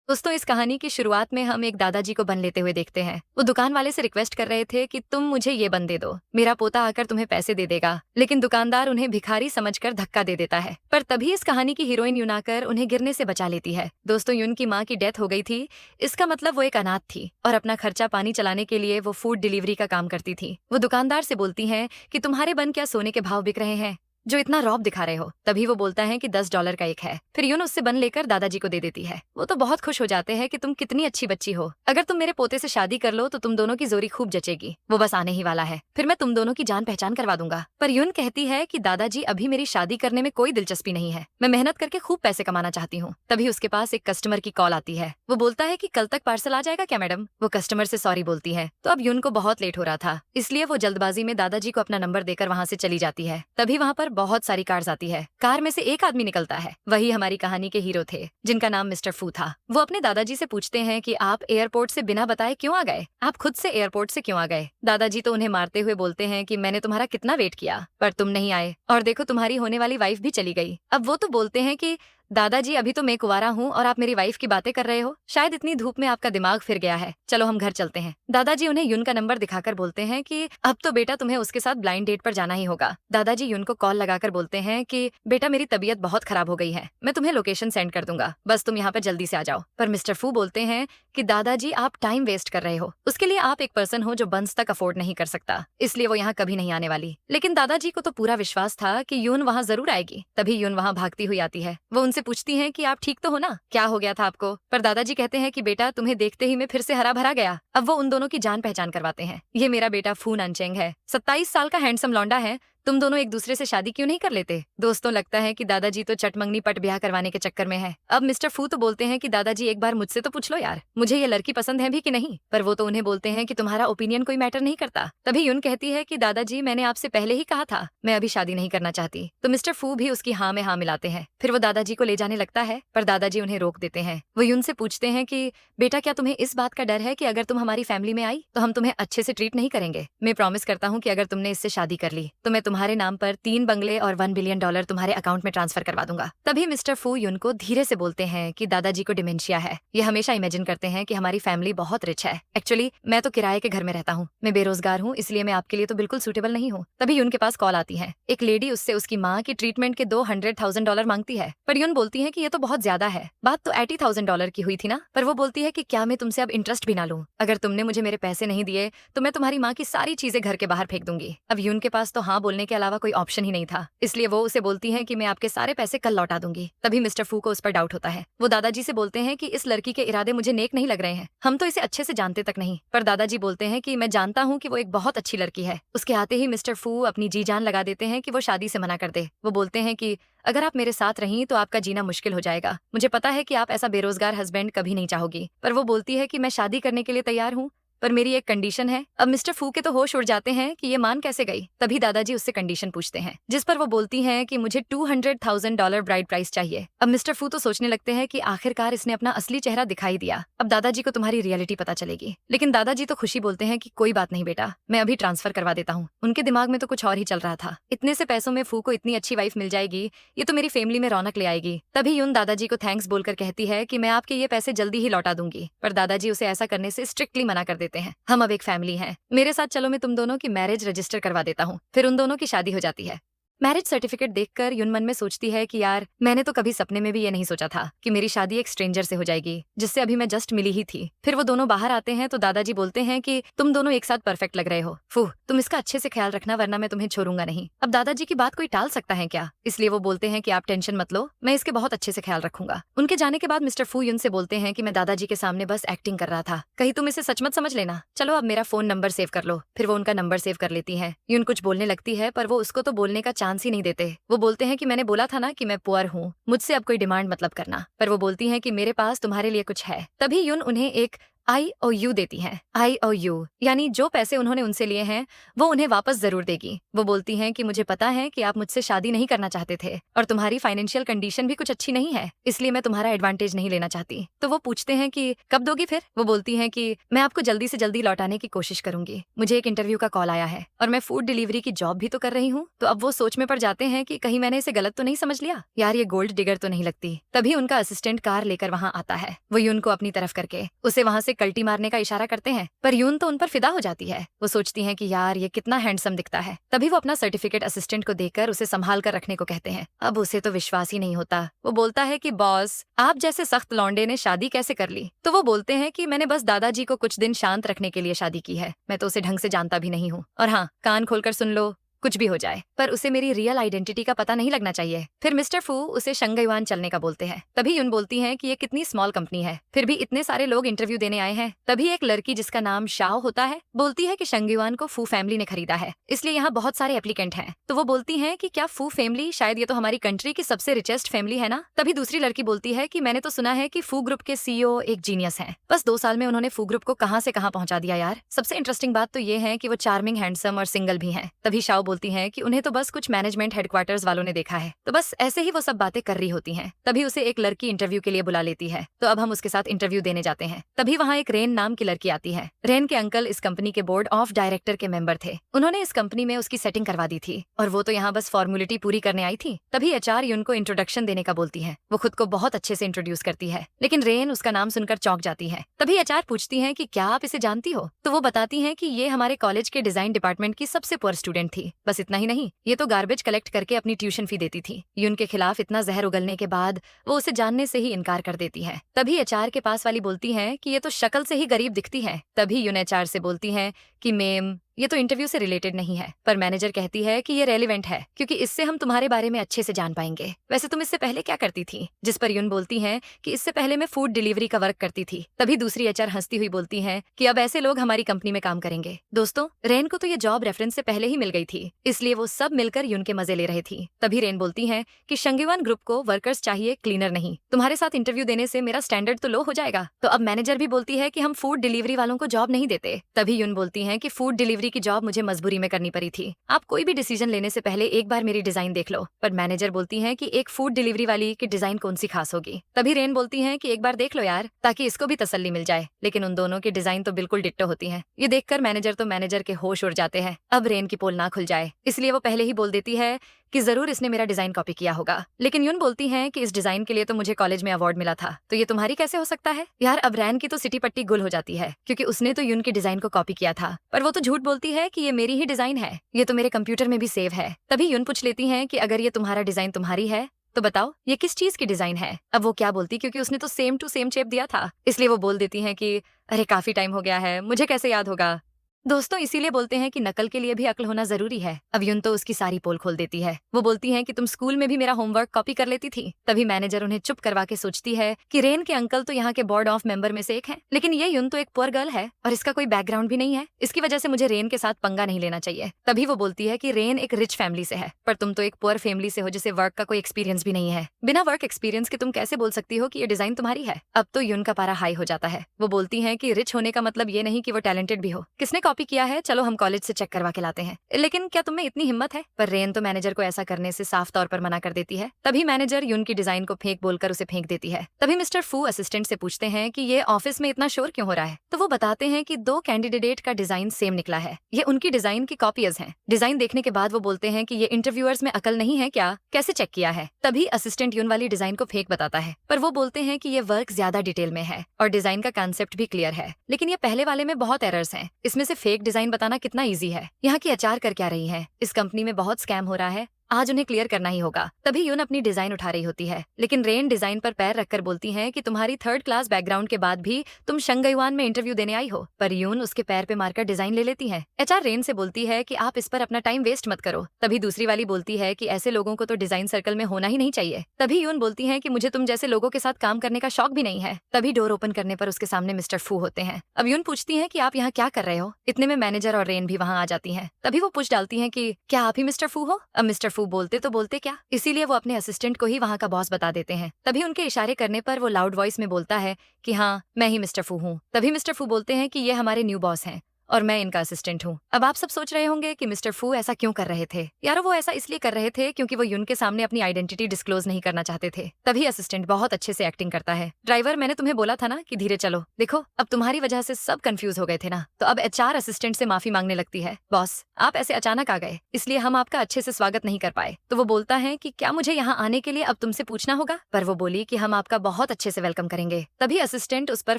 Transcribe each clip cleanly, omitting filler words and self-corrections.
दोस्तों, इस कहानी की शुरुआत में हम एक दादाजी को बन लेते हुए देखते हैं। वो दुकान वाले से रिक्वेस्ट कर रहे थे कि तुम मुझे ये बन दे दो, मेरा पोता आकर तुम्हें पैसे दे देगा। लेकिन दुकानदार उन्हें भिखारी समझकर धक्का दे देता है। पर तभी इस कहानी की हीरोइन यून आकर उन्हें गिरने से बचा लेती है। दोस्तों, यून की माँ की डेथ हो गई थी। इसका मतलब वो एक अनाथ थी और अपना खर्चा पानी चलाने के लिए वो फूड डिलीवरी का काम करती थी। वो दुकानदार से बोलती है कि तुम्हारे बन क्या सोने के भाव बिक रहे हैं, जो इतना रौब दिखा रहे हो। तभी वो बोलता है कि $10 का एक है। फिर यून उससे बन लेकर दादाजी को दे देती है। वो तो बहुत खुश हो जाते हैं कि तुम कितनी अच्छी बच्ची हो, अगर तुम मेरे पोते से शादी कर लो तो तुम दोनों की जोड़ी खूब जचेगी। वो बस आने ही वाला है, फिर मैं तुम दोनों की जान पहचान करवा दूंगा। पर यून कहती है कि दादाजी, अभी मेरी शादी करने में कोई दिलचस्पी नहीं है, मैं मेहनत करके खूब पैसे कमाना चाहती हूँ। तभी उसके पास एक कस्टमर की कॉल आती है। वो बोलता है कि कल तक पार्सल आ जाएगा क्या मैडम। वो कस्टमर से सॉरी बोलती है। तो अब यून को बहुत लेट हो रहा था, इसलिए वो जल्दबाजी में दादाजी को अपना नंबर देकर वहाँ से चली जाती है। तभी वहाँ पर बहुत सारी कार्स आती है। कार में से एक आदमी निकलता है। वही हमारी कहानी के हीरो थे, जिनका नाम मिस्टर फू था। वो अपने दादाजी से पूछते हैं कि आप एयरपोर्ट से बिना बताए क्यों आ गए, आप खुद से एयरपोर्ट से क्यों आ गए। दादाजी तो उन्हें मारते हुए बोलते हैं कि मैंने तुम्हारा कितना वेट किया पर तुम नहीं आए, और देखो तुम्हारी होने वाली वाइफ भी चली गई। अब वो तो बोलते हैं कि दादाजी, अभी तो मैं कुंवारा हूँ और आप मेरी वाइफ की बातें कर रहे हो, शायद इतनी धूप में आपका दिमाग फिर गया है, चलो हम घर चलते हैं। दादाजी उन्हें यून का नंबर दिखाकर बोलते हैं कि अब तो बेटा तुम्हें उसके साथ ब्लाइंड डेट पर जाना ही होगा। दादाजी यून को कॉल लगाकर बोलते हैं कि बेटा, मेरी तबीयत बहुत खराब हो गई है, मैं तुम्हें लोकेशन सेंड कर दूंगा, बस तुम यहाँ पर जल्दी से आ जाओ। पर मिस्टर फू बोलते हैं कि दादाजी, आप टाइम वेस्ट कर रहे हो, उसके लिए आप एक पर्सन हो जो बंस तक अफोर्ड नहीं कर सकता, इसलिए वो यहाँ कभी नहीं आने वाली। लेकिन दादाजी को तो पूरा विश्वास था कि यून वहाँ जरूर आएगी। तभी यून वहाँ भागती हुई आती है। वो उनसे पूछती है कि आप ठीक तो हो ना, क्या हो गया था आपको। पर दादाजी कहते हैं कि बेटा, तुम्हें देखते ही मैं फिर से हरा भरा गया। अब वो उन दोनों की जान पहचान करवाते हैं। ये मेरा बेटा फू नानचेंग है, 27 साल का हैंडसम लौंडा है, तुम दोनों एक दूसरे से शादी क्यों नहीं कर लेते। दोस्तों, लगता है कि दादाजी तो चटमंगनी पट ब्याह करवाने के चक्कर में है। अब मिस्टर फू तो बोलते हैं कि दादाजी, एक बार मुझसे तो पूछ लो यार, मुझे ये लड़की पसंद है भी कि नहीं। पर वो तो उन्हें बोलते हैं कि तुम्हारा ओपिनियन कोई मैटर नहीं करता। तभी यून कहती है कि दादाजी, मैंने आपसे पहले ही कहा था मैं अभी शादी नहीं करना चाहती। तो मिस्टर फू भी उसकी हाँ में हाँ मिलाते हैं। फिर वो दादाजी को ले जाने लगता है, पर दादाजी उन्हें रोक देते हैं। वो यून से पूछते हैं कि बेटा, क्या तुम्हें इस बात का डर है कि अगर तुम हमारी फैमिली में आई तो हम तुम्हें अच्छे से ट्रीट नहीं करेंगे। मैं प्रॉमिस करता हूँ कि अगर तुमने इससे शादी कर ली तो मैं तुम्हारे नाम पर 3 बंगले और $1 बिलियन तुम्हारे अकाउंट में ट्रांसफर करवा दूंगा। तभी मिस्टर फू यून को धीरे से बोलते हैं कि दादाजी को डिमेंशिया है। ये हमेशा इमेजिन करते हैं कि हमारी फैमिली बहुत रिच है। एक्चुअली मैं तो किराए के घर में रहता हूँ, मैं बेरोजगार हूँ, इसलिए मैं आपके लिए तो बिल्कुल सूटेबल नहीं हूँ। तभी यून के पास कॉल आती है। एक लेडी उससे उसकी माँ की ट्रीटमेंट के $200,000 मांगती है। पर यून बोलती है कि ये तो बहुत ज्यादा है, बात तो $80,000 की हुई थी ना। पर वो बोलती है कि क्या मैं तुमसे अब इंटरेस्ट भी ना लूं, अगर तुमने मुझे मेरे पैसे नहीं दिए तो मैं तुम्हारी माँ की सारी चीजें घर के बाहर फेंक दूंगी। अब यून के पास तो हाँ बोलने के अलावा कोई ऑप्शन ही नहीं था, इसलिए वो उसे बोलती है कि मैं आपके सारे पैसे कल लौटा दूंगी। तभी मिस्टर फू को उस पर डाउट होता है। वो दादाजी से बोलते हैं कि इस लड़की के इरादे मुझे नेक नहीं लग रहे हैं, हम तो इसे अच्छे से जानते तक नहीं। पर दादाजी बोलते हैं कि मैं जानता हूँ कि वो एक बहुत अच्छी लड़की है। उसके आते ही मिस्टर फू अपनी जी जान लगा देते हैं कि वो शादी से मना कर दे। वो बोलते हैं कि अगर आप मेरे साथ रहीं तो आपका जीना मुश्किल हो जाएगा, मुझे पता है कि आप ऐसा बेरोजगार हस्बैंड कभी नहीं चाहोगी। पर वो बोलती है कि मैं शादी करने के लिए तैयार हूँ, पर मेरी एक कंडीशन है। अब मिस्टर फू के तो होश उड़ जाते हैं कि ये मान कैसे गई। तभी दादाजी उससे कंडीशन पूछते हैं, जिस पर वो बोलती हैं कि मुझे $200,000 ब्राइड प्राइस चाहिए। अब मिस्टर फू तो सोचने लगते हैं कि आखिरकार इसने अपना असली चेहरा दिखाई दिया, अब दादाजी को तुम्हारी रियलिटी पता चलेगी। लेकिन दादाजी तो खुशी बोलते हैं कि कोई बात नहीं बेटा, मैं अभी ट्रांसफर करवा देता हूँ। उनके दिमाग में तो कुछ और ही चल रहा था, इतने से पैसों में फू को इतनी अच्छी वाइफ मिल जाएगी, ये तो मेरी फैमिली में रौनक ले आएगी। तभी यून दादाजी को थैंक्स बोलकर कहती है कि मैं आपके ये पैसे जल्दी ही लौटा दूंगी। पर दादाजी उसे ऐसा करने से स्ट्रिक्टली मना कर देते हैं। हम अब एक फैमिली हैं, मेरे साथ चलो, मैं तुम दोनों की मैरिज रजिस्टर करवा देता हूँ। फिर उन दोनों की शादी हो जाती है। मैरिज सर्टिफिकेट देखकर यून मन में सोचती है कि यार, मैंने तो कभी सपने में भी ये नहीं सोचा था कि मेरी शादी एक स्ट्रेंजर से हो जाएगी, जिससे अभी मैं जस्ट मिली ही थी। फिर वो दोनों बाहर आते हैं तो दादाजी बोलते हैं कि तुम दोनों एक साथ परफेक्ट लग रहे हो, फू तुम इसका अच्छे से ख्याल रखना वरना मैं तुम्हें छोड़ूंगा नहीं। अब दादाजी की बात कोई टाल सकता है क्या, इसलिए वो बोलते हैं कि आप टेंशन मत लो, मैं इसके बहुत अच्छे से ख्याल रखूंगा। उनके जाने के बाद मिस्टर फू यून से बोलते हैं कि मैं दादाजी के सामने बस एक्टिंग कर रहा था, कहीं तुम इसे सच मत समझ लेना, चलो अब मेरा फोन नंबर सेव कर लो। फिर वो उनका नंबर सेव कर लेती है। यून कुछ बोलने लगती है पर वो उसको तो बोलने का चांस ही नहीं देते। वो बोलते हैं कि मैंने बोला था ना कि मैं पुअर हूँ, मुझसे अब कोई डिमांड मतलब करना। पर वो बोलती हैं कि मेरे पास तुम्हारे लिए कुछ है। तभी यून उन्हें एक IOU देती हैं। IOU यानी जो पैसे उन्होंने उनसे लिए हैं वो उन्हें वापस जरूर देगी। वो बोलती हैं कि मुझे पता है कि आप मुझसे शादी नहीं करना चाहते थे और तुम्हारी फाइनेंशियल कंडीशन भी कुछ अच्छी नहीं है, इसलिए मैं तुम्हारा एडवांटेज नहीं लेना चाहती। तो वो पूछते हैं कि कब दोगी फिर? वो बोलती हैं कि मैं आपको जल्दी से जल्दी लौटाने की कोशिश करूंगी। मुझे एक इंटरव्यू का कॉल आया है और मैं फूड डिलीवरी की जॉब भी तो कर रही हूँ। तो अब वो सोच में पड़ जाते हैं कि कहीं मैंने इसे गलत तो नहीं समझ लिया, यार ये गोल्ड डिगर तो नहीं लगती। तभी उनका असिस्टेंट कार लेकर वहाँ आता है। वो यून को अपनी तरफ करके उसे वहाँ से कल्टी मारने का इशारा करते हैं, पर यून तो उन पर फिदा हो जाती है। वो सोचती है कि यार ये कितना हैंडसम दिखता है। तभी वो अपना सर्टिफिकेट असिस्टेंट को देकर उसे संभाल कर रखने को कहते हैं। अब उसे तो विश्वास ही नहीं होता। वो बोलता है कि बॉस, आप जैसे सख्त लौंडे ने शादी कैसे कर ली? तो वो बोलते हैं कि मैंने बस दादाजी को कुछ दिन शांत रखने के लिए शादी की है, मैं तो उसे ढंग से जानता भी नहीं हूँ। और हाँ, कान खोलकर सुन लो, कुछ भी हो जाए पर उसे मेरी रियल आइडेंटिटी का पता नहीं लगना चाहिए। फिर मिस्टर फू उसे शंगयुआन चलने का बोलते हैं। तभी यून बोलती हैं कि ये कितनी स्मॉल कंपनी है, फिर भी इतने सारे लोग इंटरव्यू देने आए हैं। तभी एक लड़की जिसका नाम शाओ होता है बोलती है कि शंगयुआन को फू फैमिली ने खरीदा है, इसलिए यहाँ बहुत सारे एप्लीकेंट हैं। तो वो बोलती हैं कि क्या फू फैमिली, शायद ये तो हमारी कंट्री की सबसे रिचेस्ट फैमिली है ना। तभी दूसरी लड़की बोलती है कि मैंने तो सुना है कि फू ग्रुप के CEO एक जीनियस हैं, बस 2 साल में उन्होंने फू ग्रुप को कहाँ से कहाँ पहुंचा दिया यार। सबसे इंटरेस्टिंग बात तो ये है कि वो चार्मिंग, हैंडसम और सिंगल भी हैं। तभी शाओ बोलती है कि उन्हें तो बस कुछ मैनेजमेंट हेडक्वार्टर्स वालों ने देखा है, तो बस ऐसे ही वो सब बातें कर रही होती हैं। तभी उसे एक लड़की इंटरव्यू के लिए बुला लेती है, तो अब हम उसके साथ इंटरव्यू देने जाते हैं। तभी वहाँ एक रेन नाम की लड़की आती है। रेन के अंकल इस कंपनी के बोर्ड ऑफ डायरेक्टर के मेंबर थे। उन्होंने इस कंपनी में उसकी सेटिंग करवा दी थी और वो तो यहाँ बस फॉर्मुलिटी पूरी करने आई थी। तभी HR यून को इंट्रोडक्शन देने का बोलती है। वो खुद को बहुत अच्छे से इंट्रोड्यूस करती है, लेकिन रेन उसका नाम सुनकर चौंक जाती है। तभी HR पूछती है कि क्या आप इसे जानती हो? तो वो बताती है कि ये हमारे कॉलेज के डिजाइन डिपार्टमेंट की सबसे पुअर स्टूडेंट थी। बस इतना ही नहीं, ये तो गार्बेज कलेक्ट करके अपनी ट्यूशन फी देती थी। यून के खिलाफ इतना जहर उगलने के बाद वो उसे जानने से ही इनकार कर देती है। तभी HR के पास वाली बोलती है कि ये तो शक्ल से ही गरीब दिखती है। तभी यून HR से बोलती है कि मैम, ये तो इंटरव्यू से रिलेटेड नहीं है, पर मैनेजर कहती है कि ये रेलिवेंट है क्योंकि इससे हम तुम्हारे बारे में अच्छे से जान पाएंगे। वैसे तुम इससे पहले क्या करती थी? जिस पर यून बोलती है कि इससे पहले मैं फूड डिलीवरी का वर्क करती थी। तभी दूसरी HR हंसती हुई बोलती है कि अब ऐसे लोग हमारी कंपनी में काम करेंगे। दोस्तों, रेन को तो ये जॉब रेफरेंस से पहले ही मिल गई थी, इसलिए वो सब मिलकर यून के मजे ले रहे थी। तभी रेन बोलती है कि शंगयुआन ग्रुप को वर्कर्स चाहिए, क्लीनर नहीं। तुम्हारे साथ इंटरव्यू देने से मेरा स्टैंडर्ड तो लो हो जाएगा। तो अब मैनेजर भी बोलती है कि हम फूड डिलीवरी वालों को जॉब नहीं देते। तभी यून बोलती है कि फूड डिलीवरी की जॉब मुझे मजबूरी में करनी पड़ी थी। आप कोई भी डिसीजन लेने से पहले एक बार मेरी डिजाइन देख लो। पर मैनेजर बोलती है कि एक फूड डिलीवरी वाली की डिजाइन कौन सी खास होगी। तभी रेन बोलती है कि एक बार देख लो यार, ताकि इसको भी तसल्ली मिल जाए। लेकिन उन दोनों की डिजाइन तो बिल्कुल डिट्टो होती है। ये देखकर मैनेजर के होश उड़ जाते हैं। अब रेन की पोल ना खुल जाए, इसलिए वो पहले ही बोल देती है कि जरूर इसने मेरा डिजाइन कॉपी किया होगा। लेकिन यून बोलती है कि इस डिजाइन के लिए तो मुझे कॉलेज में अवार्ड मिला था, तो ये तुम्हारी कैसे हो सकता है? यार अब रैन की तो सिटी पट्टी गुल हो जाती है, क्योंकि उसने तो यून की डिजाइन को कॉपी किया था। पर वो तो झूठ बोलती है कि ये मेरी ही डिजाइन है, ये तो मेरे कंप्यूटर में भी सेव है। तभी यून पूछ लेती है कि अगर ये तुम्हारा डिजाइन तुम्हारी है तो बताओ ये किस चीज की डिजाइन है? अब वो क्या बोलती, क्योंकि उसने तो सेम टू सेम शेप दिया था, इसलिए वो बोल देती है कि अरे काफी टाइम हो गया है, मुझे कैसे याद होगा। दोस्तों, इसीलिए बोलते हैं कि नकल के लिए भी अक्ल होना जरूरी है। अब यून तो उसकी सारी पोल खोल देती है। वो बोलती है कि तुम स्कूल में भी मेरा होमवर्क कॉपी कर लेती थी। तभी मैनेजर उन्हें चुप करवा के सोचती है कि रेन के अंकल तो यहाँ के बोर्ड ऑफ मेंबर में से एक हैं, लेकिन ये यून तो एक पुअर गर्ल है और इसका कोई बैकग्राउंड भी नहीं है। इसकी वजह से मुझे रेन के साथ पंगा नहीं लेना चाहिए। तभी वो बोलती है कि रेन एक रिच फैमिली से है, पर तुम तो एक पुअर फैमिली से हो जिसे वर्क का कोई एक्सपीरियंस भी नहीं है। बिना वर्क एक्सपीरियंस के तुम कैसे बोल सकती हो कि ये डिजाइन तुम्हारी है? अब तो यून का पारा हाई हो जाता है। वो बोलती है कि रिच होने का मतलब ये नहीं कि वो टैलेंटेड भी हो। किसने कॉपी किया है, चलो हम कॉलेज से चेक करवा के लाते हैं, लेकिन क्या तुम्हें इतनी हिम्मत है? पर रेन तो मैनेजर को ऐसा करने से साफ तौर पर मना कर देती है। तभी मैनेजर यून की डिजाइन को फेंक बोलकर उसे फेंक देती है। तभी मिस्टर फू असिस्टेंट से पूछते हैं कि ये ऑफिस में इतना शोर क्यों हो रहा है? तो वो बताते हैं कि 2 कैंडिडेट का डिजाइन सेम निकला है, ये उनकी डिजाइन की कॉपीज हैं। डिजाइन देखने के बाद वो बोलते हैं कि ये इंटरव्यूअर्स में अकल नहीं है क्या, कैसे चेक किया है? तभी असिस्टेंट यून वाली डिजाइन को फेंक बताता है, पर वो बोलते हैं कि ये वर्क ज्यादा डिटेल में है और डिजाइन का कांसेप्ट भी क्लियर है, लेकिन ये पहले वाले में बहुत एरर्स हैं। इसमें से फेक डिजाइन बताना कितना ईजी है। यहाँ की HR कर क्या रही है? इस कंपनी में बहुत स्कैम हो रहा है, आज उन्हें क्लियर करना ही होगा। तभी यून अपनी डिजाइन उठा रही होती है, लेकिन रेन डिजाइन पर पैर रखकर बोलती है कि तुम्हारी 3rd क्लास बैकग्राउंड के बाद भी तुम शंगयुआन में इंटरव्यू देने आई हो। पर यून उसके पैर पे मारकर डिजाइन ले लेती है। HR रेन से बोलती है कि आप इस पर अपना टाइम वेस्ट मत करो। तभी दूसरी वाली बोलती है कि ऐसे लोगों को तो डिजाइन सर्कल में होना ही नहीं चाहिए। तभी यून बोलती है कि मुझे तुम जैसे लोगों के साथ काम करने का शौक भी नहीं है। तभी डोर ओपन करने पर उसके सामने मिस्टर फू होते हैं। अब यून पूछती है कि आप यहाँ क्या कर रहे हो? इतने में मैनेजर और रेन भी वहाँ आ जाती है। तभी वो पूछ डालती है कि क्या आप ही मिस्टर फू हो? अब मिस्टर फू बोलते तो बोलते क्या, इसीलिए वो अपने असिस्टेंट को ही वहाँ का बॉस बता देते हैं। तभी उनके इशारे करने पर वो लाउड वॉइस में बोलता है कि हाँ, मैं ही मिस्टर फू हूँ। तभी मिस्टर फू बोलते हैं कि ये हमारे न्यू बॉस हैं और मैं इनका असिस्टेंट हूँ। अब आप सब सोच रहे होंगे कि मिस्टर फू ऐसा क्यों कर रहे थे। यारो, वो ऐसा इसलिए कर रहे थे क्योंकि वो युन के सामने अपनी आइडेंटिटी डिस्क्लोज नहीं करना चाहते थे। तभी असिस्टेंट बहुत अच्छे से एक्टिंग करता है। ड्राइवर, मैंने तुम्हें बोला था ना कि धीरे चलो। देखो, अब तुम्हारी वजह से सब कंफ्यूज हो गए थे ना, तो अब एचआर असिस्टेंट से माफी मांगने लगती है। बॉस, आप ऐसे अचानक आ गए, इसलिए हम आपका अच्छे से स्वागत नहीं कर पाए। तो वो बोलता है कि क्या मुझे यहाँ आने के लिए अब तुमसे पूछना होगा, पर वो बोली कि हम आपका बहुत अच्छे से वेलकम करेंगे। तभी असिस्टेंट उस पर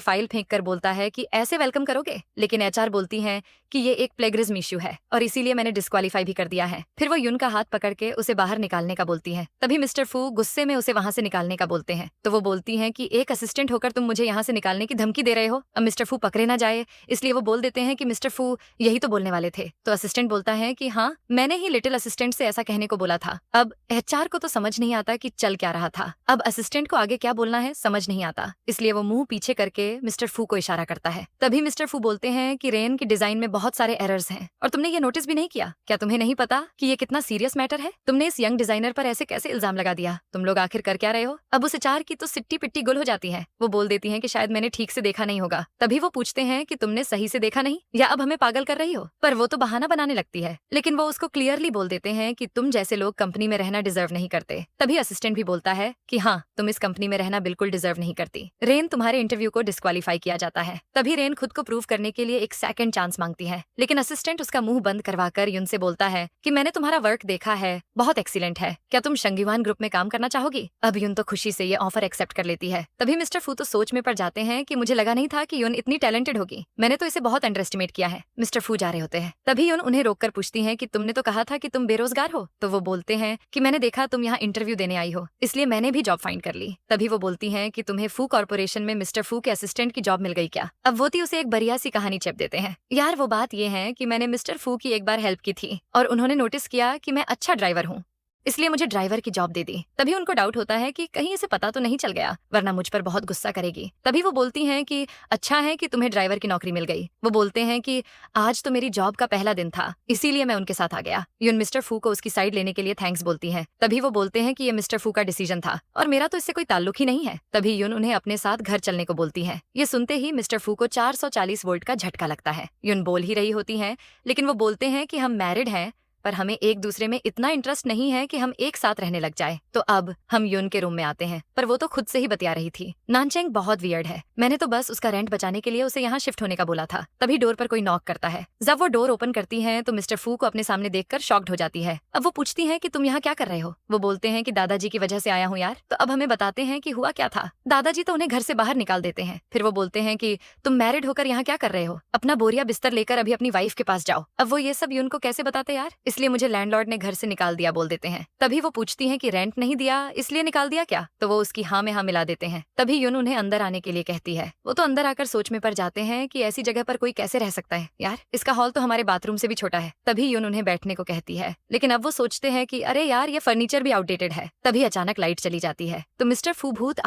फाइल फेंक कर बोलता है कि ऐसे वेलकम करोगे, लेकिन एचआर बोलती है कि ये एक प्लेगरिज्म इश्यू है और इसीलिए मैंने डिस्क्वालीफाई भी कर दिया है। फिर वो युन का हाथ पकड़ के उसे बाहर निकालने का बोलती है। तभी मिस्टर फू गुस्से में उसे वहां से निकालने का बोलते हैं। तो वो बोलती हैं कि एक असिस्टेंट होकर तुम मुझे यहाँ से निकालने की धमकी दे रहे हो। अब मिस्टर फू पकड़े ना जाए इसलिए वो बोल देते हैं कि मिस्टर फू यही तो बोलने वाले थे। तो असिस्टेंट बोलता है कि हाँ, मैंने ही लिटिल असिस्टेंट से ऐसा कहने को बोला था। अब एचआर को तो समझ नहीं आता कि चल क्या रहा था। अब असिस्टेंट को आगे क्या बोलना है समझ नहीं आता, इसलिए वो मुंह पीछे करके मिस्टर फू को इशारा करता है। तभी मिस्टर फू बोलते हैं कि रेन की डिजाइन में बहुत सारे एरर्स हैं और तुमने ये नोटिस भी नहीं किया। क्या तुम्हें नहीं पता कि ये कितना सीरियस मैटर है? तुमने इस यंग डिजाइनर पर ऐसे कैसे इल्जाम लगा दिया? तुम लोग आखिर कर क्या रहे हो? अब उस एचआर की तो सिट्टी पिट्टी गुल हो जाती है। वो बोल देती है कि शायद मैंने ठीक से देखा नहीं होगा। तभी वो पूछते हैं कि तुमने सही से देखा नहीं या अब हमें पागल कर रही हो? पर वो तो बहाना बनाने लगती है, लेकिन वो उसको क्लियरली बोल देते हैं कि तुम जैसे लोग कंपनी में रहना डिजर्व नहीं करते। तभी असिस्टेंट भी बोलता है कि हाँ, तुम इस कंपनी में रहना बिल्कुल डिजर्व नहीं करती। रेन, तुम्हारे इंटरव्यू को डिस्क्वालीफाई किया जाता है। तभी रेन खुद को प्रूव करने के लिए एक सेकंड चांस मांगती है, लेकिन असिस्टेंट उसका मुंह बंद करवाकर युन से बोलता है कि मैंने तुम्हारा वर्क देखा है, बहुत एक्सीलेंट है। क्या तुम शंगीवान ग्रुप में काम करना चाहोगी? अब युन तो खुशी से ये ऑफर एक्सेप्ट कर लेती है। तभी मिस्टर फू तो सोच में पड़ जाते हैं कि मुझे लगा नहीं था कि युन इतनी टैलेंटेड होगी, मैंने तो इसे बहुत अंडर एस्टिमेट किया है। मिस्टर फू जा रहे होते हैं। तभी युन उन्हें रोककर पूछती है कि तुमने तो कहा था कि तुम बेरोजगार हो। तो वो बोलते हैं कि मैंने देखा तुम यहाँ इंटरव्यू देने आई हो, इसलिए मैंने भी जॉब फाइंड कर ली। तभी वो बोलती है कि तुम्हें फू कॉर्पोरेशन में मिस्टर फू के असिस्टेंट की जॉब मिल गई क्या? अब वो उसे एक बढ़िया सी कहानी चेप देते हैं। यार, वो बात ये है कि मैंने मिस्टर फू की एक बार हेल्प की थी और उन्होंने नोटिस किया कि मैं अच्छा ड्राइवर हूँ, इसलिए मुझे ड्राइवर की जॉब दे दी। तभी उनको डाउट होता है कि कहीं इसे पता तो नहीं चल गया, वरना मुझ पर बहुत गुस्सा करेगी। तभी वो बोलती हैं कि अच्छा है कि तुम्हें ड्राइवर की नौकरी मिल गई। वो बोलते हैं कि आज तो मेरी जॉब का पहला दिन था, इसीलिए मैं उनके साथ आ गया। युन मिस्टर फू को उसकी साइड लेने के लिए थैंक्स बोलती है। तभी वो बोलते हैं कि ये मिस्टर फू का डिसीजन था और मेरा तो इससे कोई ताल्लुक ही नहीं है। तभी युन उन्हें अपने साथ घर चलने को बोलती है। ये सुनते ही मिस्टर फू को 440 वोल्ट का झटका लगता है। युन बोल ही रही होती है, लेकिन वो बोलते हैं कि हम मैरिड हैं, पर हमें एक दूसरे में इतना इंटरेस्ट नहीं है कि हम एक साथ रहने लग जाए। तो अब हम युन के रूम में आते हैं, पर वो तो खुद से ही बतिया रही थी। नानचेंग बहुत वियर्ड है, मैंने तो बस उसका रेंट बचाने के लिए उसे यहाँ शिफ्ट होने का बोला था। तभी डोर पर कोई नॉक करता है। जब वो डोर ओपन करती है तो मिस्टर फू को अपने सामने देखकर शॉक्ड हो जाती है। अब वो पूछती है कि तुम यहाँ क्या कर रहे हो? वो बोलते हैं कि दादाजी की वजह से आया हूँ यार। तो अब हमें बताते हैं कि हुआ क्या था। दादाजी तो उन्हें घर से बाहर निकाल देते हैं। फिर वो बोलते हैं कि तुम मैरिड होकर यहाँ क्या कर रहे हो? अपना बोरिया बिस्तर लेकर अभी अपनी वाइफ के पास जाओ। अब वो ये सब युन को कैसे बताते यार, इसलिए मुझे लैंडलॉर्ड ने घर से निकाल दिया बोल देते हैं। तभी वो पूछती हैं कि रेंट नहीं दिया इसलिए निकाल दिया क्या? तो वो उसकी हाँ में हाँ मिला देते हैं। तभी युन उन्हें अंदर आने के लिए कहती है। वो तो अंदर आकर सोच में पड़ जाते हैं कि ऐसी जगह पर कोई कैसे रह सकता है यार, इसका हॉल तो हमारे बाथरूम से भी छोटा है। तभी युन उन्हें बैठने को कहती है, लेकिन अब वो सोचते हैं कि अरे यार, ये फर्नीचर भी आउटडेटेड है। तभी अचानक लाइट चली जाती है तो मिस्टर फू भूत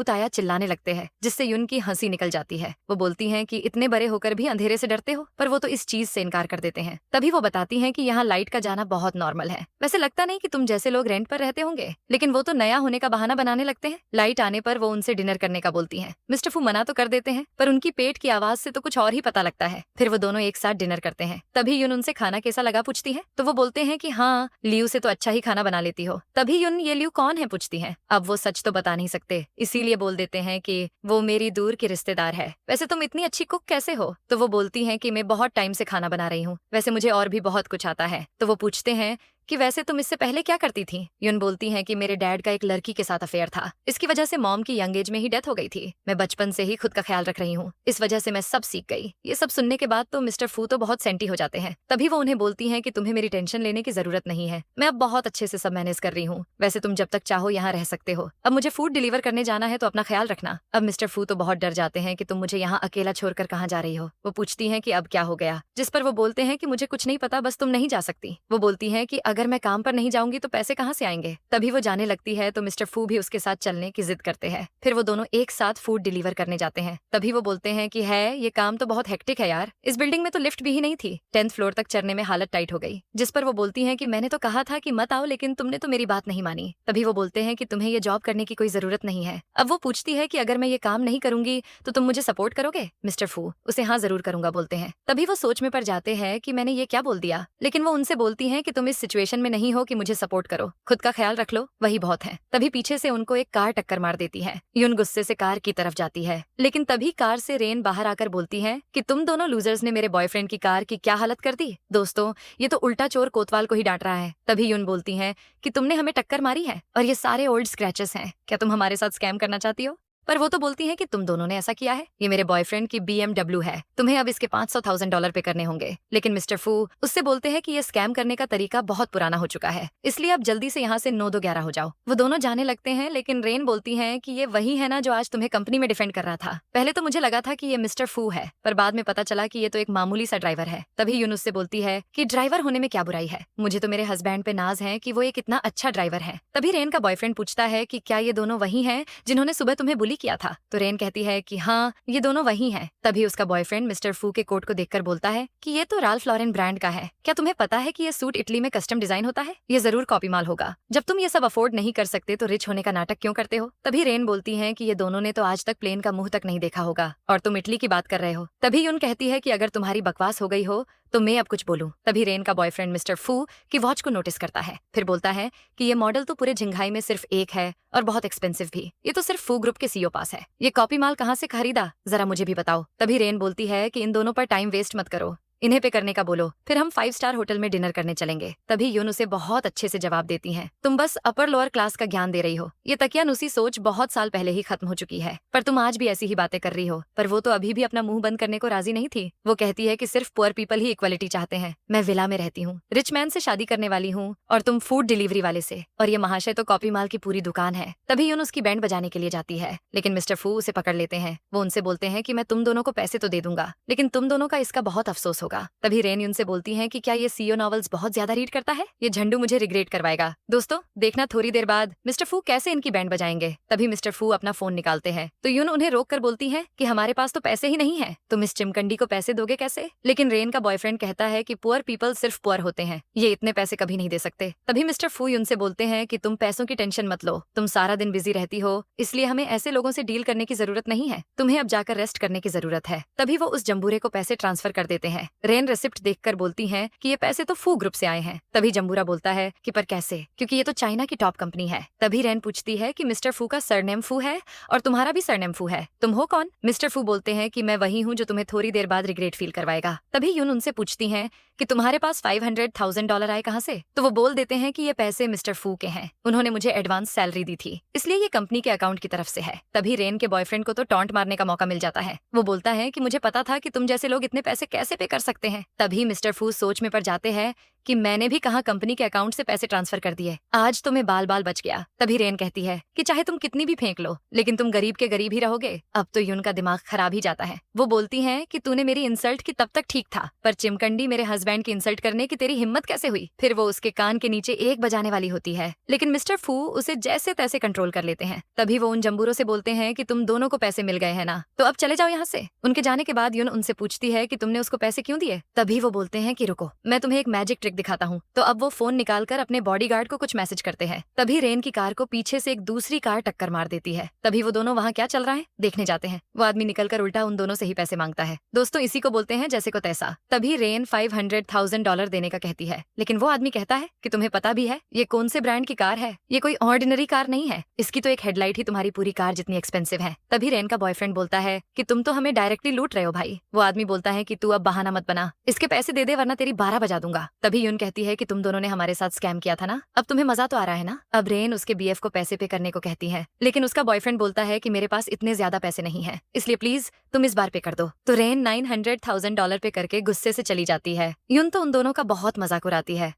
आया चिल्लाने लगते हैं, जिससे युन की हंसी निकल जाती है। वो बोलती है कि इतने बड़े होकर भी अंधेरे से डरते हो, पर वो तो इस चीज से इनकार कर देते हैं। तभी वो बताती है कि यहाँ लाइट का जाना बहुत नॉर्मल है, वैसे लगता नहीं कि तुम जैसे लोग रेंट पर रहते होंगे। लेकिन वो तो नया होने का बहाना बनाने लगते हैं। लाइट आने पर वो उनसे डिनर करने का बोलती हैं। मिस्टर फू मना तो कर देते हैं, पर उनकी पेट की आवाज से तो कुछ और ही पता लगता है। फिर वो दोनों एक साथ डिनर करते हैं। तभी युन उनसे खाना कैसा लगा पूछती है, तो वो बोलते हैं कि हाँ, लियू से तो अच्छा ही खाना बना लेती हो। तभी युन ये लियू कौन है पूछती है। अब वो सच तो बता नहीं सकते, इसीलिए बोल देते हैं कि वो मेरी दूर की रिश्तेदार है। वैसे तुम इतनी अच्छी कुक कैसे हो? तो वो बोलती है कि मैं बहुत टाइम से खाना बना रही हूँ, वैसे मुझे और भी बहुत कुछ आता है। तो वो पूछते हैं कि वैसे तुम इससे पहले क्या करती थी? युन बोलती हैं कि मेरे डैड का एक लड़की के साथ अफेयर था, इसकी वजह से मॉम की यंग एज में ही डेथ हो गई थी। मैं बचपन से ही खुद का ख्याल रख रही हूँ, इस वजह से मैं सब सीख गई। ये सब सुनने के बाद तो मिस्टर फू तो बहुत सेंटी हो जाते हैं। तभी वो उन्हें बोलती हैं कि तुम्हें मेरी टेंशन लेने की जरूरत नहीं है, मैं अब बहुत अच्छे से सब मैनेज कर रही हूँ। वैसे तुम जब तक चाहो यहाँ रह सकते हो। अब मुझे फूड डिलीवर करने जाना है तो अपना ख्याल रखना। अब मिस्टर फू तो बहुत डर जाते हैं कि तुम मुझे यहाँ अकेला छोड़कर कहाँ जा रही हो। वो पूछती हैं कि अब क्या हो गया, जिस पर वो बोलते हैं कि मुझे कुछ नहीं पता, बस तुम नहीं जा सकती। वो बोलती हैं कि अगर मैं काम पर नहीं जाऊंगी तो पैसे कहाँ से आएंगे। तभी वो जाने लगती है तो मिस्टर फू भी उसके साथ चलने की जिद करते हैं। फिर वो दोनों एक साथ फूड डिलीवर करने जाते हैं। तभी वो बोलते हैं कि है ये काम तो बहुत हेक्टिक है यार, इस बिल्डिंग में तो लिफ्ट भी ही नहीं थी। 10th फ्लोर तक चढ़ने में हालत टाइट हो गई। जिस पर वो बोलती हैं कि मैंने तो कहा था कि मत आओ, लेकिन तुमने तो मेरी बात नहीं मानी। तभी वो बोलते हैं कि तुम्हें ये जॉब करने की कोई जरूरत नहीं है। अब वो पूछती है कि अगर मैं ये काम नहीं करूंगी तो तुम मुझे सपोर्ट करोगे। मिस्टर फू उसे हाँ जरूर करूंगा बोलते हैं। तभी वो सोच में पड़ जाते हैं कि मैंने ये क्या बोल दिया, लेकिन वो उनसे बोलती हैं कि तुम इस सिचुएशन में नहीं हो कि मुझे सपोर्ट करो, खुद का ख्याल रख लो, वही बहुत है। तभी पीछे से उनको एक कार टक्कर मार देती है। यून गुस्से से कार की तरफ जाती है, लेकिन तभी कार से रेन बाहर आकर बोलती है कि तुम दोनों लूजर्स ने मेरे बॉयफ्रेंड की कार की क्या हालत कर दी। दोस्तों ये तो उल्टा चोर कोतवाल को ही डांट रहा है। तभी यून बोलती है कि तुमने हमें टक्कर मारी है और ये सारे ओल्ड स्क्रैचेस हैं, क्या तुम हमारे साथ स्कैम करना चाहती हो। पर वो तो बोलती है कि तुम दोनों ने ऐसा किया है, ये मेरे बॉयफ्रेंड की BMW है, तुम्हें अब इसके $500,000 पे करने होंगे। लेकिन मिस्टर फू उससे बोलते हैं कि ये स्कैम करने का तरीका बहुत पुराना हो चुका है, इसलिए अब जल्दी से यहाँ से 9-2-11 हो जाओ। वो दोनों जाने लगते हैं, लेकिन रेन बोलती है कि ये वही है ना जो आज तुम्हें कंपनी में डिफेंड कर रहा था। पहले तो मुझे लगा था कि ये मिस्टर फू है, पर बाद में पता चला कि ये तो एक मामूली सा ड्राइवर है। तभी यून उससे बोलती है कि ड्राइवर होने में क्या बुराई है, मुझे तो मेरे हस्बैंड पे नाज है कि वो एक इतना अच्छा ड्राइवर है। तभी रेन का बॉयफ्रेंड पूछता है कि क्या ये दोनों वही हैं जिन्होंने सुबह तुम्हें बुली किया था। तो रेन कहती है कि हाँ ये दोनों वही हैं। तभी उसका बॉयफ्रेंड मिस्टर फू के कोट को देखकर बोलता है कि ये तो राल्फ लॉरेन ब्रांड का है, क्या तुम्हें पता है कि ये सूट इटली में कस्टम डिजाइन होता है, ये जरूर कॉपी माल होगा। जब तुम ये सब अफोर्ड नहीं कर सकते तो रिच होने का नाटक क्यों करते हो। तभी रेन बोलती है कि ये दोनों ने तो आज तक प्लेन का मुंह तक नहीं देखा होगा और तुम इटली की बात कर रहे हो। तभी यून कहती है कि अगर तुम्हारी बकवास हो गई हो तो मैं अब कुछ बोलूं। तभी रेन का बॉयफ्रेंड मिस्टर फू की वॉच को नोटिस करता है, फिर बोलता है कि ये मॉडल तो पूरे झिंगाई में सिर्फ एक है और बहुत एक्सपेंसिव भी, ये तो सिर्फ फू ग्रुप के सीईओ पास है, ये कॉपी माल कहाँ से खरीदा जरा मुझे भी बताओ। तभी रेन बोलती है कि इन दोनों पर टाइम वेस्ट मत करो, इन्हें पे करने का बोलो, फिर हम 5 स्टार होटल में डिनर करने चलेंगे। तभी यून उसे बहुत अच्छे से जवाब देती हैं, तुम बस अपर लोअर क्लास का ज्ञान दे रही हो, ये तकियानुसी सोच बहुत साल पहले ही खत्म हो चुकी है, पर तुम आज भी ऐसी ही बातें कर रही हो। पर वो तो अभी भी अपना मुंह बंद करने को राजी नहीं थी। वो कहती है कि सिर्फ पुअर पीपल ही इक्वलिटी चाहते हैं, मैं विला में रहती हूँ, रिच मैन से शादी करने वाली हूँ और तुम फूड डिलीवरी वाले से, और ये महाशय तो कॉपी माल की पूरी दुकान है। तभी यून उसकी बैंड बजाने के लिए जाती है, लेकिन मिस्टर फू उसे पकड़ लेते हैं। वो उनसे बोलते हैं कि मैं तुम दोनों को पैसे तो दे दूंगा, लेकिन तुम दोनों का इसका बहुत अफसोस होगा। तभी रेन उनसे बोलती हैं कि क्या ये सीईओ नॉवेल्स बहुत ज्यादा रीड करता है, ये झंडू मुझे रिग्रेट करवाएगा। दोस्तों देखना थोड़ी देर बाद मिस्टर फू कैसे इनकी बैंड बजाएंगे। तभी मिस्टर फू अपना फोन निकालते हैं तो यून उन्हें रोक कर बोलती है कि हमारे पास तो पैसे ही नहीं है, तुम इस चिमकंडी को पैसे दोगे कैसे। लेकिन रेन का बॉयफ्रेंड कहता है कि पुअर पीपल सिर्फ पुअर होते हैं, ये इतने पैसे कभी नहीं दे सकते। तभी मिस्टर फू उनसे बोलते हैं कि तुम पैसों की टेंशन मत लो, तुम सारा दिन बिजी रहती हो, इसलिए हमें ऐसे लोगों से डील करने की जरूरत नहीं है, तुम्हें अब जाकर रेस्ट करने की जरूरत है। तभी वो उस जंबूरे को पैसे ट्रांसफर कर देते हैं। रेन रिसिप्ट देखकर बोलती है कि ये पैसे तो फू ग्रुप से आए हैं। तभी जंबूरा बोलता है कि पर कैसे, क्योंकि ये तो चाइना की टॉप कंपनी है। तभी रेन पूछती है कि मिस्टर फू का सरनेम फू है और तुम्हारा भी सरनेम फू है, तुम हो कौन। मिस्टर फू बोलते हैं कि मैं वही हूँ जो तुम्हें थोड़ी देर बाद रिग्रेट फील करवाएगा। तभी यून उनसे पूछती है कि तुम्हारे पास $500,000 आए कहाँ से। तो वो बोल देते हैं कि ये पैसे मिस्टर फू के हैं, उन्होंने मुझे एडवांस सैलरी दी थी, इसलिए ये कंपनी के अकाउंट की तरफ से है। तभी रेन के बॉयफ्रेंड को तो टॉन्ट मारने का मौका मिल जाता है। वो बोलता है कि मुझे पता था कि तुम जैसे लोग इतने पैसे कैसे पे कर सकते हैं। तभी मिस्टर फू सोच में पड़ जाते हैं कि मैंने भी कहा कंपनी के अकाउंट से पैसे ट्रांसफर कर दिए, आज तुम्हें बाल बाल बच गया। तभी रेन कहती है कि चाहे तुम कितनी भी फेंक लो, लेकिन तुम गरीब के गरीब ही रहोगे। अब तो यून का दिमाग खराब ही जाता है। वो बोलती हैं कि तूने मेरी इंसल्ट की तब तक ठीक था, पर चिमकंडी मेरे हस्बैंड की इंसल्ट करने की तेरी हिम्मत कैसे हुई। फिर वो उसके कान के नीचे एक बजाने वाली होती है, लेकिन मिस्टर फू उसे जैसे तैसे कंट्रोल कर लेते हैं। तभी वो उन जंबूरों से बोलते हैं कि तुम दोनों को पैसे मिल गए हैं ना, तो अब चले जाओ यहाँ से। उनके जाने के बाद यून उनसे पूछती है कि तुमने उसको पैसे क्यों दिए। तभी वो बोलते हैं कि रुको, मैं तुम्हें एक मैजिक ट्रिक दिखाता हूँ। तो अब वो फोन निकालकर अपने बॉडीगार्ड को कुछ मैसेज करते हैं। तभी रेन की कार को पीछे से एक दूसरी कार टक्कर मार देती है। तभी वो दोनों वहाँ क्या चल रहा है देखने जाते हैं। वो आदमी निकलकर उल्टा उन दोनों से ही पैसे मांगता है। दोस्तों इसी को बोलते हैं जैसे को तैसा। तभी रेन $500,000 देने का कहती है, लेकिन वो आदमी कहता है कि तुम्हें पता भी है ये कौन से ब्रांड की कार है, ये कोई ऑर्डिनरी कार नहीं है, इसकी तो एक हेडलाइट ही तुम्हारी पूरी कार जितनी एक्सपेंसिव है। तभी रेन का बॉयफ्रेंड बोलता है कि तुम तो हमें डायरेक्टली लूट रहे हो भाई। वो आदमी बोलता है कि तू अब बहाना मत बना, इसके पैसे दे दे वरना तेरी 12 बजा दूंगा। तभी यून कहती है कि तुम दोनों ने हमारे साथ स्कैम किया था ना, अब तुम्हें मजा तो आ रहा है ना। अब रेन उसके बीएफ को पैसे पे करने को कहती है, लेकिन उसका बॉयफ्रेंड बोलता है कि मेरे पास इतने ज्यादा पैसे नहीं है, इसलिए प्लीज तुम इस बार पे कर दो। तो रेन $900,000 पे करके गुस्से से चली जाती है। यून तो उन दोनों का बहुत मजाक उड़ाती है।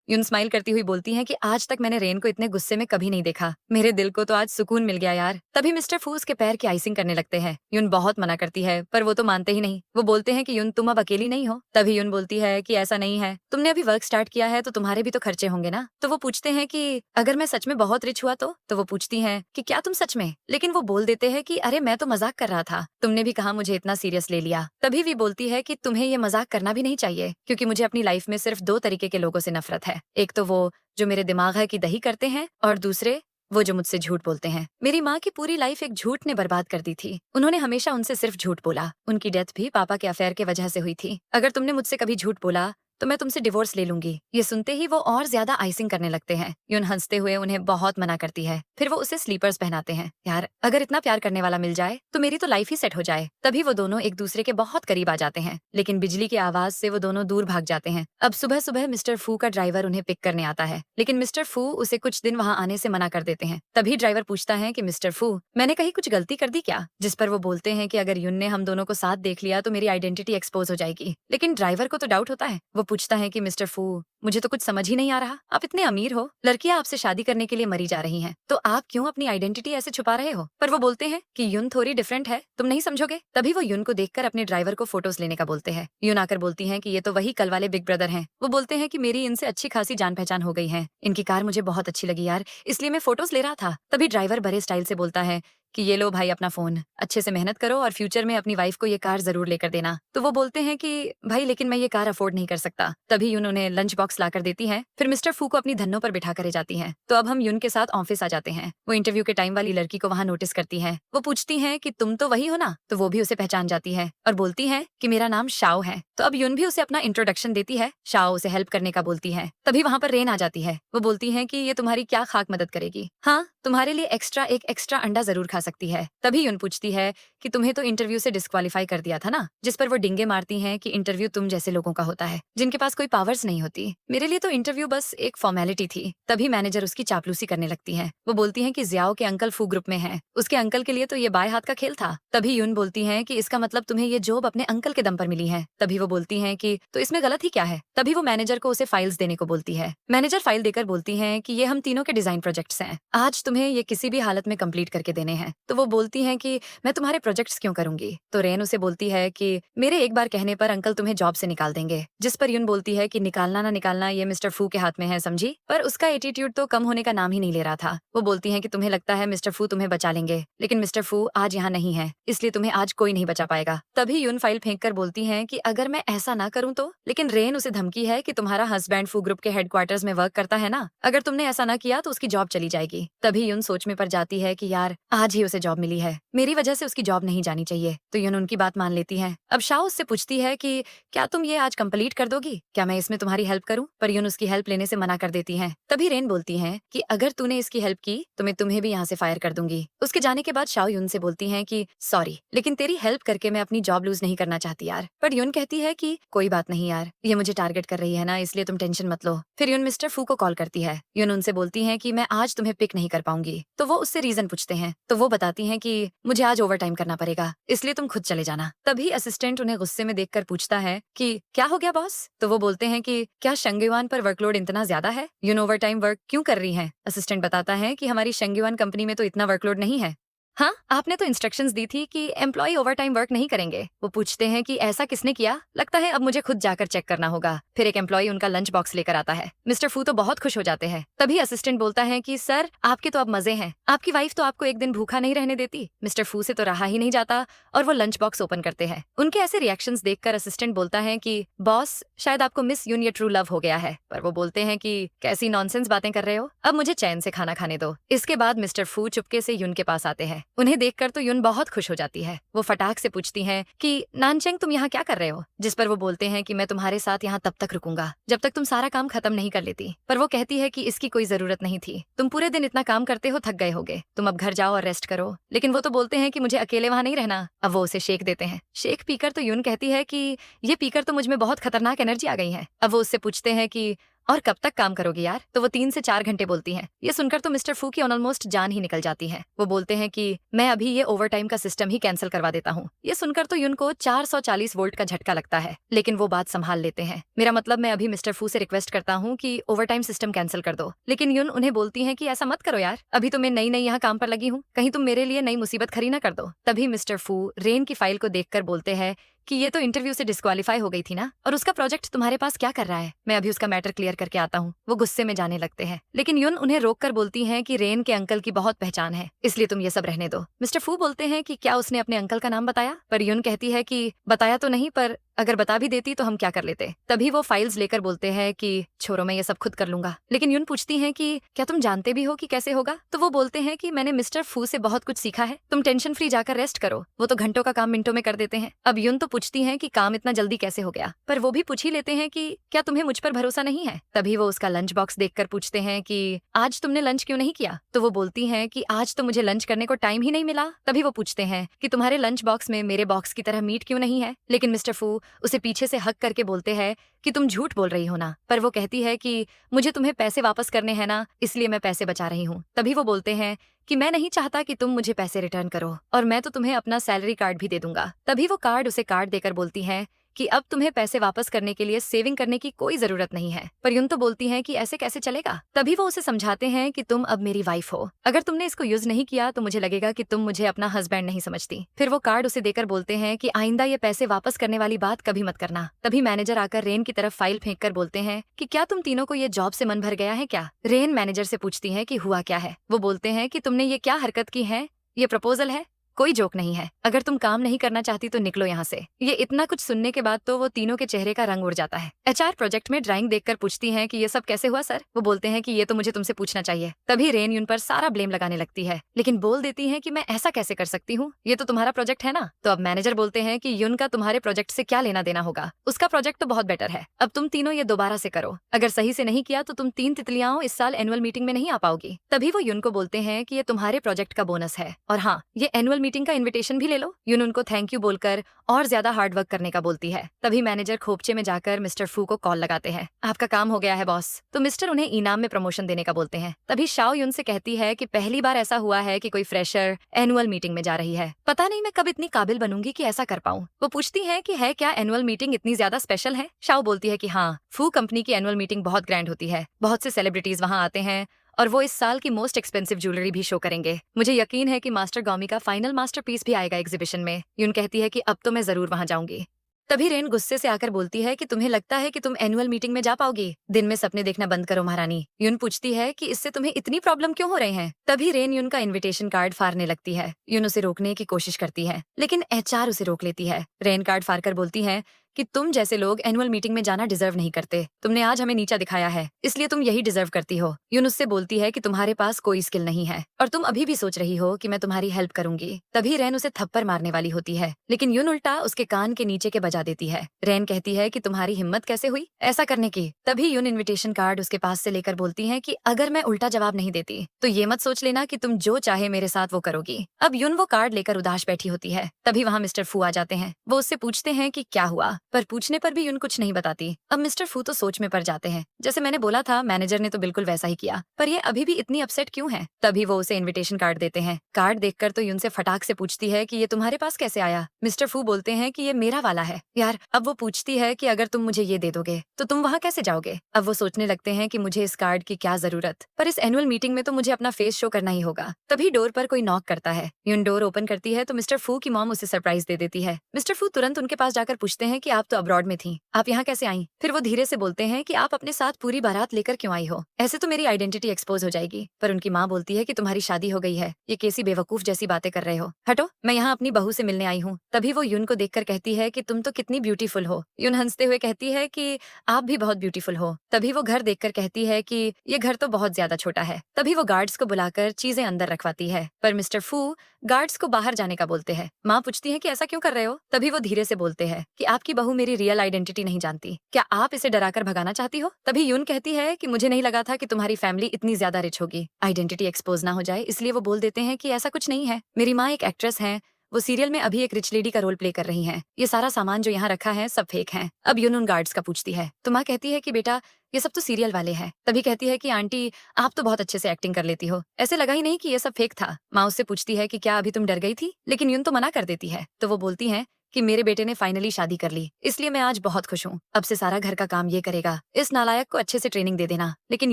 यून स्माइल करती हुई बोलती है कि आज तक मैंने रेन को इतने गुस्से में कभी नहीं देखा। मेरे दिल को तो आज सुकून मिल गया यार। तभी मिस्टर फू उसके पैर की आइसिंग करने लगते हैं। यून बहुत मना करती है पर वो तो मानते ही नहीं। वो बोलते हैं कि यून तुम अब अकेली नहीं हो। तभी यून बोलती है कि ऐसा नहीं है, तुमने अभी वर्क स्टार्ट किया है तो तुम्हारे भी तो खर्चे होंगे ना। तो वो पूछते हैं कि अगर मैं सच में बहुत रिच हुआ तो वो पूछती है कि क्या तुम सच में, लेकिन वो बोल देते हैं कि अरे मैं तो मजाक कर रहा था, तुमने भी कहा मुझे इतना सीरियस ले लिया। तभी भी बोलती है कि तुम्हें ये मजाक करना भी नहीं चाहिए, क्योंकि मुझे अपनी लाइफ में सिर्फ 2 तरीके के लोगों से नफरत है। एक तो वो जो मेरे दिमाग है कि दही करते हैं, और दूसरे वो जो मुझसे झूठ बोलते हैं। मेरी माँ की पूरी लाइफ एक झूठ ने बर्बाद कर दी थी। उन्होंने हमेशा उनसे सिर्फ झूठ बोला। उनकी डेथ भी पापा के अफेयर के वजह से हुई थी। अगर तुमने मुझसे कभी झूठ बोला तो मैं तुमसे डिवोर्स ले लूंगी। ये सुनते ही वो और ज्यादा आइसिंग करने लगते हैं। यून हंसते हुए उन्हें बहुत मना करती है। फिर वो उसे स्लीपर्स पहनाते हैं। यार अगर इतना प्यार करने वाला मिल जाए तो मेरी तो लाइफ ही सेट हो जाए। तभी वो दोनों एक दूसरे के बहुत करीब आ जाते हैं, लेकिन बिजली की आवाज से वो दोनों दूर भाग जाते हैं। अब सुबह सुबह मिस्टर फू का ड्राइवर उन्हें पिक करने आता है, लेकिन मिस्टर फू उसे कुछ दिन वहाँ आने से मना कर देते हैं। तभी ड्राइवर पूछता है कि मिस्टर फू, मैंने कहीं कुछ गलती कर दी क्या? जिस पर वो बोलते हैं कि अगर यून ने हम दोनों को साथ देख लिया तो मेरी आइडेंटिटी एक्सपोज हो जाएगी। लेकिन ड्राइवर को तो डाउट होता है। वो पूछता है कि मिस्टर फू, मुझे तो कुछ समझ ही नहीं आ रहा, आप इतने अमीर हो, लड़कियां आपसे शादी करने के लिए मरी जा रही हैं, तो आप क्यों अपनी आइडेंटिटी ऐसे छुपा रहे हो? पर वो बोलते हैं कि यून थोड़ी डिफरेंट है, तुम नहीं समझोगे। तभी वो यून को देखकर अपने ड्राइवर को फोटोज लेने का बोलते हैं। यून आकर बोलती है कि ये तो वही कल वाले बिग ब्रदर हैं। वो बोलते हैं कि मेरी इनसे अच्छी खासी जान पहचान हो गई है, इनकी कार मुझे बहुत अच्छी लगी यार, इसलिए मैं फोटोज ले रहा था। तभी ड्राइवर बड़े स्टाइल से बोलता है कि ये लो भाई अपना फोन, अच्छे से मेहनत करो और फ्यूचर में अपनी वाइफ को ये कार जरूर लेकर देना। तो वो बोलते हैं कि भाई लेकिन मैं ये कार अफोर्ड नहीं कर सकता। तभी यून उन्हें लंच बॉक्स लाकर देती है। फिर मिस्टर फू को अपनी धन्नों पर बिठा कर जाती है। तो अब हम यून के साथ ऑफिस आ जाते हैं। वो इंटरव्यू के टाइम वाली लड़की को वहाँ नोटिस करती है। वो पूछती है कि तुम तो वही हो ना? तो वो भी उसे पहचान जाती है और बोलती है कि मेरा नाम शाओ है। तो अब यून भी उसे अपना इंट्रोडक्शन देती है। शाओ उसे हेल्प करने का बोलती है। तभी वहाँ पर रेन आ जाती है। वो बोलती है कि ये तुम्हारी क्या खाक मदद करेगी? हाँ, तुम्हारे लिए एक एक्स्ट्रा अंडा जरूर खा सकती है। तभी यून पूछती है कि तुम्हें तो इंटरव्यू से डिस्क्वालीफाई कर दिया था ना? जिस पर वो डिंगे मारती हैं कि इंटरव्यू तुम जैसे लोगों का होता है जिनके पास कोई पावर्स नहीं होती। मेरे लिए तो इंटरव्यू बस एक फॉर्मेलिटी थी। तभी मैनेजर उसकी चापलूसी करने लगती है। वो बोलती है कि जियाओ के अंकल फू ग्रुप में हैं, उसके अंकल के लिए तो ये बाएं हाथ का खेल था। तभी यून बोलती है कि इसका मतलब तुम्हें ये जॉब अपने अंकल के दम पर मिली है। तभी वो बोलती है कि तो इसमें गलत ही क्या है? तभी वो मैनेजर को उसे फाइल्स देने को बोलती है। मैनेजर फाइल देकर बोलती है कि ये हम तीनों के डिजाइन प्रोजेक्ट्स हैं, आज तुम्हें ये किसी भी हालत में कंप्लीट करके देने हैं। तो वो बोलती है कि मैं तुम्हारे प्रोजेक्ट्स क्यों करूंगी? तो रेन उसे बोलती है कि मेरे एक बार कहने पर अंकल तुम्हें जॉब से निकाल देंगे। जिस पर यून बोलती है कि निकालना ना निकालना ये मिस्टर फू के हाथ में है, समझी? पर उसका एटीट्यूड तो कम होने का नाम ही नहीं ले रहा था। वो बोलती है कि तुम्हें लगता है मिस्टर फू तुम्हें बचा लेंगे, लेकिन मिस्टर फू आज यहाँ नहीं है, इसलिए तुम्हें आज कोई नहीं बचा पाएगा। तभी यून फाइल फेंक कर बोलती है कि अगर मैं ऐसा ना करूँ तो? लेकिन रेन उसे धमकी है कि तुम्हारा हस्बैंड फू ग्रुप के हेडक्वार्टर्स में वर्क करता है ना, अगर तुमने ऐसा ना किया तो उसकी जॉब चली जाएगी। तभी यून सोच में पड़ जाती है कि यार आज ही उसे जॉब मिली है, मेरी वजह से उसकी जॉब नहीं जानी चाहिए। तो यून उनकी बात मान लेती है। अब शाओ उससे पूछती है कि क्या तुम ये आज कंप्लीट कर दोगी? क्या मैं इसमें तुम्हारी हेल्प करूं? पर यून उसकी हेल्प लेने से मना कर देती है। तभी रेन बोलती है कि अगर तूने इसकी हेल्प की तो मैं तुम्हें भी यहाँ से फायर कर दूंगी। उसके जाने के बाद शाओ यून से बोलती है कि सॉरी, लेकिन तेरी हेल्प करके मैं अपनी जॉब लूज नहीं करना चाहती यार। पर यून कहती है कि कोई बात नहीं यार, ये मुझे टारगेट कर रही है ना, इसलिए तुम टेंशन मत लो। फिर यून मिस्टर फू को कॉल करती है। यून उनसे बोलती है कि मैं आज तुम्हें पिक नहीं कर पाऊंगी। तो वो उससे रीजन पूछते हैं। तो वो बताती है कि मुझे आज ओवर टाइम करना पड़ेगा, इसलिए तुम खुद चले जाना। तभी असिस्टेंट उन्हें गुस्से में देखकर पूछता है कि क्या हो गया बॉस? तो वो बोलते हैं कि क्या शंगयुआन पर वर्कलोड इतना ज्यादा है? यून ओवर टाइम वर्क क्यों कर रही है? असिस्टेंट बताता है कि हमारी शंगयुआन कंपनी में तो इतना वर्कलोड नहीं है। हाँ, आपने तो इंस्ट्रक्शंस दी थी कि एम्प्लॉय ओवरटाइम वर्क नहीं करेंगे। वो पूछते हैं कि ऐसा किसने किया? लगता है अब मुझे खुद जाकर चेक करना होगा। फिर एक एम्प्लॉय उनका लंच बॉक्स लेकर आता है। मिस्टर फू तो बहुत खुश हो जाते हैं। तभी असिस्टेंट बोलता है कि सर आपके तो अब मजे हैं, आपकी वाइफ तो आपको एक दिन भूखा नहीं रहने देती। मिस्टर फू से तो रहा ही नहीं जाता और वो लंच बॉक्स ओपन करते हैं। उनके ऐसे रिएक्शंस देखकर असिस्टेंट बोलता है कि बॉस शायद आपको मिस यून या ट्रू लव हो गया है। पर वो बोलते हैं कि कैसी नॉनसेंस बातें कर रहे हो, अब मुझे चैन से खाना खाने दो। इसके बाद मिस्टर फू चुपके से यून के पास आते हैं। उन्हें देखकर तो यून बहुत खुश हो जाती है। वो फटाक से पूछती है कि नानचेंग तुम यहाँ क्या कर रहे हो? जिस पर वो बोलते हैं कि मैं तुम्हारे साथ यहाँ तब तक रुकूंगा जब तक तुम सारा काम खत्म नहीं कर लेती। पर वो कहती है कि इसकी कोई जरूरत नहीं थी, तुम पूरे दिन इतना काम करते हो, थक गए होगे, तुम अब घर जाओ और रेस्ट करो। लेकिन वो तो बोलते हैं कि मुझे अकेले वहां नहीं रहना। अब वो उसे शेक देते हैं। शेक पीकर तो यून कहती है कि ये पीकर तो मुझ में बहुत खतरनाक एनर्जी आ गई है। अब वो उससे पूछते हैं कि और कब तक काम करोगी यार? तो वो 3 से 4 घंटे बोलती हैं। ये सुनकर तो मिस्टर फू की ऑलमोस्ट जान ही निकल जाती है। वो बोलते हैं कि मैं अभी ये ओवरटाइम का सिस्टम ही कैंसिल करवा देता हूँ। ये सुनकर तो युन को 440 वोल्ट का झटका लगता है, लेकिन वो बात संभाल लेते हैं। मेरा मतलब मैं अभी मिस्टर फू से रिक्वेस्ट करता हूँ कि ओवरटाइम सिस्टम कैंसिल कर दो। लेकिन युन उन्हें बोलती है कि ऐसा मत करो यार, अभी तो मैं नई नई यहाँ काम पर लगी हूँ, कहीं तुम मेरे लिए नई मुसीबत खड़ी ना कर दो। तभी मिस्टर फू रेन की फाइल को देखकर बोलते हैं कि ये तो इंटरव्यू से डिस्क्वालीफाई हो गई थी ना, और उसका प्रोजेक्ट तुम्हारे पास क्या कर रहा है? मैं अभी उसका मैटर क्लियर करके आता हूँ। वो गुस्से में जाने लगते हैं, लेकिन युन उन्हें रोककर बोलती हैं कि रेन के अंकल की बहुत पहचान है, इसलिए तुम ये सब रहने दो। मिस्टर फू बोलते हैं कि क्या उसने अपने अंकल का नाम बताया? पर युन कहती है कि बताया तो नहीं, पर अगर बता भी देती तो हम क्या कर लेते। तभी वो फाइल्स लेकर बोलते हैं कि छोड़ो, मैं ये सब खुद कर लूंगा। लेकिन युन पूछती हैं कि क्या तुम जानते भी हो कि कैसे होगा? तो वो बोलते हैं कि मैंने मिस्टर फू से बहुत कुछ सीखा है, तुम टेंशन फ्री जाकर रेस्ट करो, वो तो घंटों का काम मिनटों में कर देते हैं। अब युन तो पूछती हैं कि काम इतना जल्दी कैसे हो गया, पर वो भी पूछ ही लेते हैं कि क्या तुम्हें मुझ पर भरोसा नहीं है? तभी वो उसका लंच बॉक्स देखकर पूछते हैं कि आज तुमने लंच क्यों नहीं किया? तो वो बोलती हैं कि आज तो मुझे लंच करने को टाइम ही नहीं मिला। तभी वो पूछते हैं कि तुम्हारे लंच बॉक्स में मेरे बॉक्स की तरह मीट क्यों नहीं है? लेकिन मिस्टर फू उसे पीछे से हक करके बोलते हैं कि तुम झूठ बोल रही हो ना। पर वो कहती है कि मुझे तुम्हें पैसे वापस करने हैं ना, इसलिए मैं पैसे बचा रही हूँ। तभी वो बोलते हैं कि मैं नहीं चाहता कि तुम मुझे पैसे रिटर्न करो, और मैं तो तुम्हें अपना सैलरी कार्ड भी दे दूंगा। तभी वो कार्ड उसे कार्ड देकर बोलती है कि अब तुम्हें पैसे वापस करने के लिए सेविंग करने की कोई जरूरत नहीं है। पर युन तो बोलती हैं कि ऐसे कैसे चलेगा। तभी वो उसे समझाते हैं कि तुम अब मेरी वाइफ हो, अगर तुमने इसको यूज नहीं किया तो मुझे लगेगा कि तुम मुझे अपना हस्बैंड नहीं समझती। फिर वो कार्ड उसे देकर बोलते हैं कि आइंदा ये पैसे वापस करने वाली बात कभी मत करना। तभी मैनेजर आकर रेन की तरफ फाइल फेंक कर बोलते हैं कि क्या तुम तीनों को ये जॉब से मन भर गया है क्या? रेन मैनेजर से पूछती है कि हुआ क्या है। वो बोलते हैं कि तुमने ये क्या हरकत की है, ये प्रपोजल है, कोई जोक नहीं है, अगर तुम काम नहीं करना चाहती तो निकलो यहाँ से। ये इतना कुछ सुनने के बाद तो वो तीनों के चेहरे का रंग उड़ जाता है। एचआर प्रोजेक्ट में ड्राइंग देखकर पूछती हैं कि ये सब कैसे हुआ सर? वो बोलते हैं कि ये तो मुझे तुमसे पूछना चाहिए। तभी रेन युन पर सारा ब्लेम लगाने लगती है, लेकिन बोल देती है कि मैं ऐसा कैसे कर सकती हूँ, ये तो तुम्हारा प्रोजेक्ट है ना। तो अब मैनेजर बोलते हैं कि युन का तुम्हारे प्रोजेक्ट से क्या लेना देना होगा, उसका प्रोजेक्ट तो बहुत बेटर है। अब तुम तीनों ये दोबारा से करो, अगर सही से नहीं किया तो तुम 3 तितलियां इस साल एनुअल मीटिंग में नहीं आ पाओगी। तभी वो युन को बोलते हैं कि ये तुम्हारे प्रोजेक्ट का बोनस है, और हाँ, ये एनुअल मीटिंग का इन्विटेशन भी ले लो। युन उनको थैंक यू बोलकर और ज्यादा हार्ड वर्क करने का बोलती है। तभी मैनेजर खोपचे में जाकर मिस्टर फू को कॉल लगाते हैं, आपका काम हो गया है बॉस। तो मिस्टर उन्हें इनाम में प्रमोशन देने का बोलते हैं। तभी शाओ युन से कहती है कि पहली बार ऐसा हुआ है कि कोई फ्रेशर एनुअल मीटिंग में जा रही है, पता नहीं मैं कब इतनी काबिल बनूंगी कि ऐसा कर पाऊं। वो पूछती है कि है क्या एनुअल मीटिंग इतनी ज्यादा स्पेशल है? शाओ बोलती है कि हाँ, फू कंपनी की एनुअल मीटिंग बहुत ग्रैंड होती है, बहुत से सेलिब्रिटीज वहाँ आते हैं, और वो इस साल की मोस्ट एक्सपेंसिव ज्वेलरी भी शो करेंगे। मुझे यकीन है कि मास्टर गॉमी का फाइनल मास्टरपीस भी आएगा एग्जीबिशन में। युन कहती है कि अब तो मैं जरूर वहां जाऊंगी। तभी रेन गुस्से से आकर बोलती है कि तुम्हें लगता है कि तुम एनुअल मीटिंग में जा पाओगी? दिन में सपने देखना बंद करो महारानी। युन पूछती है कि इससे तुम्हें इतनी प्रॉब्लम क्यों हो रहे हैं? तभी रेन युन का इनविटेशन कार्ड फाड़ने लगती है। युन उसे रोकने की कोशिश करती है, लेकिन एचआर उसे रोक लेती है। रेन कार्ड फाड़कर बोलती है कि तुम जैसे लोग एनुअल मीटिंग में जाना डिजर्व नहीं करते, तुमने आज हमें नीचा दिखाया है, इसलिए तुम यही डिजर्व करती हो। युन उससे बोलती है कि तुम्हारे पास कोई स्किल नहीं है, और तुम अभी भी सोच रही हो कि मैं तुम्हारी हेल्प करूंगी। तभी रेन उसे थप्पड़ मारने वाली होती है, लेकिन युन उल्टा उसके कान के नीचे के बजा देती है। रेन कहती है कि तुम्हारी हिम्मत कैसे हुई ऐसा करने की? तभी युन इन्विटेशन कार्ड उसके पास से लेकर बोलती है कि अगर मैं उल्टा जवाब नहीं देती तो ये मत सोच लेना कि तुम जो चाहे मेरे साथ वो करोगी। अब युन वो कार्ड लेकर उदास बैठी होती है। तभी वहाँ मिस्टर फू आ जाते हैं। वो उससे पूछते हैं कि क्या हुआ, पर पूछने पर भी युन कुछ नहीं बताती। अब मिस्टर फू तो सोच में पड़ जाते हैं, जैसे मैंने बोला था मैनेजर ने तो बिल्कुल वैसा ही किया, पर ये अभी भी इतनी अपसेट क्यों है? तभी वो उसे इन्विटेशन कार्ड देते हैं। कार्ड देखकर तो युन से फटाक से पूछती है कि ये तुम्हारे पास कैसे आया? मिस्टर फू बोलते हैं कि ये मेरा वाला है यार। अब वो पूछती है कि अगर तुम मुझे ये दे दोगे तो तुम वहाँ कैसे जाओगे? अब वो सोचने लगते हैं कि मुझे इस कार्ड की क्या जरूरत, पर इस एनुअल मीटिंग में तो मुझे अपना फेस शो करना ही होगा। तभी डोर पर कोई नॉक करता है। युन डोर ओपन करती है तो मिस्टर फू की मॉम उसे सरप्राइज दे देती है। मिस्टर फू तुरंत उनके पास जाकर पूछते हैं कि आप तो अब्रॉड में थी, आप यहाँ कैसे आई? फिर वो धीरे से बोलते हैं कि आप अपने साथ पूरी बारात लेकर क्यों आई हो? ऐसे तो मेरी आइडेंटिटी एक्सपोज हो जाएगी। पर उनकी माँ बोलती है कि तुम्हारी शादी हो गई है, ये कैसी बेवकूफ जैसी बातें कर रहे हो, हटो, मैं यहाँ अपनी बहू से मिलने आई हूँ। तभी वो युन को देखकर कहती है कि तुम तो कितनी ब्यूटीफुल हो। युन हंसते हुए कहती है कि आप भी बहुत ब्यूटीफुल हो। तभी वो घर देखकर कहती है कि ये घर तो बहुत ज्यादा छोटा है। तभी वो गार्ड्स को बुलाकर चीजें अंदर रखवाती है, पर मिस्टर फू गार्ड्स को बाहर जाने का बोलते हैं। माँ पूछती है कि ऐसा क्यों कर रहे हो? तभी वो धीरे से बोलते हैं कि आपकी बहू मेरी रियल आइडेंटिटी नहीं जानती, क्या आप इसे डराकर भगाना चाहती हो? तभी युन कहती है कि मुझे नहीं लगा था कि तुम्हारी फैमिली इतनी ज्यादा रिच होगी, आइडेंटिटी एक्सपोज ना हो जाए इसलिए वो बोल देते हैं कि ऐसा कुछ नहीं है, मेरी माँ एक एक्ट्रेस है, वो सीरियल में अभी एक रिच लेडी का रोल प्ले कर रही हैं। ये सारा सामान जो यहाँ रखा है सब फेक है। अब यून उन गार्ड्स का पूछती है तो माँ कहती है कि बेटा ये सब तो सीरियल वाले हैं। तभी कहती है कि आंटी आप तो बहुत अच्छे से एक्टिंग कर लेती हो, ऐसे लगा ही नहीं कि ये सब फेक था। माँ उससे पूछती है कि क्या अभी तुम डर गई थी, लेकिन यून तो मना कर देती है। तो वो बोलती है कि मेरे बेटे ने फाइनली शादी कर ली, इसलिए मैं आज बहुत खुश हूँ। अब से सारा घर का काम ये करेगा, इस नालायक को अच्छे से ट्रेनिंग दे देना। लेकिन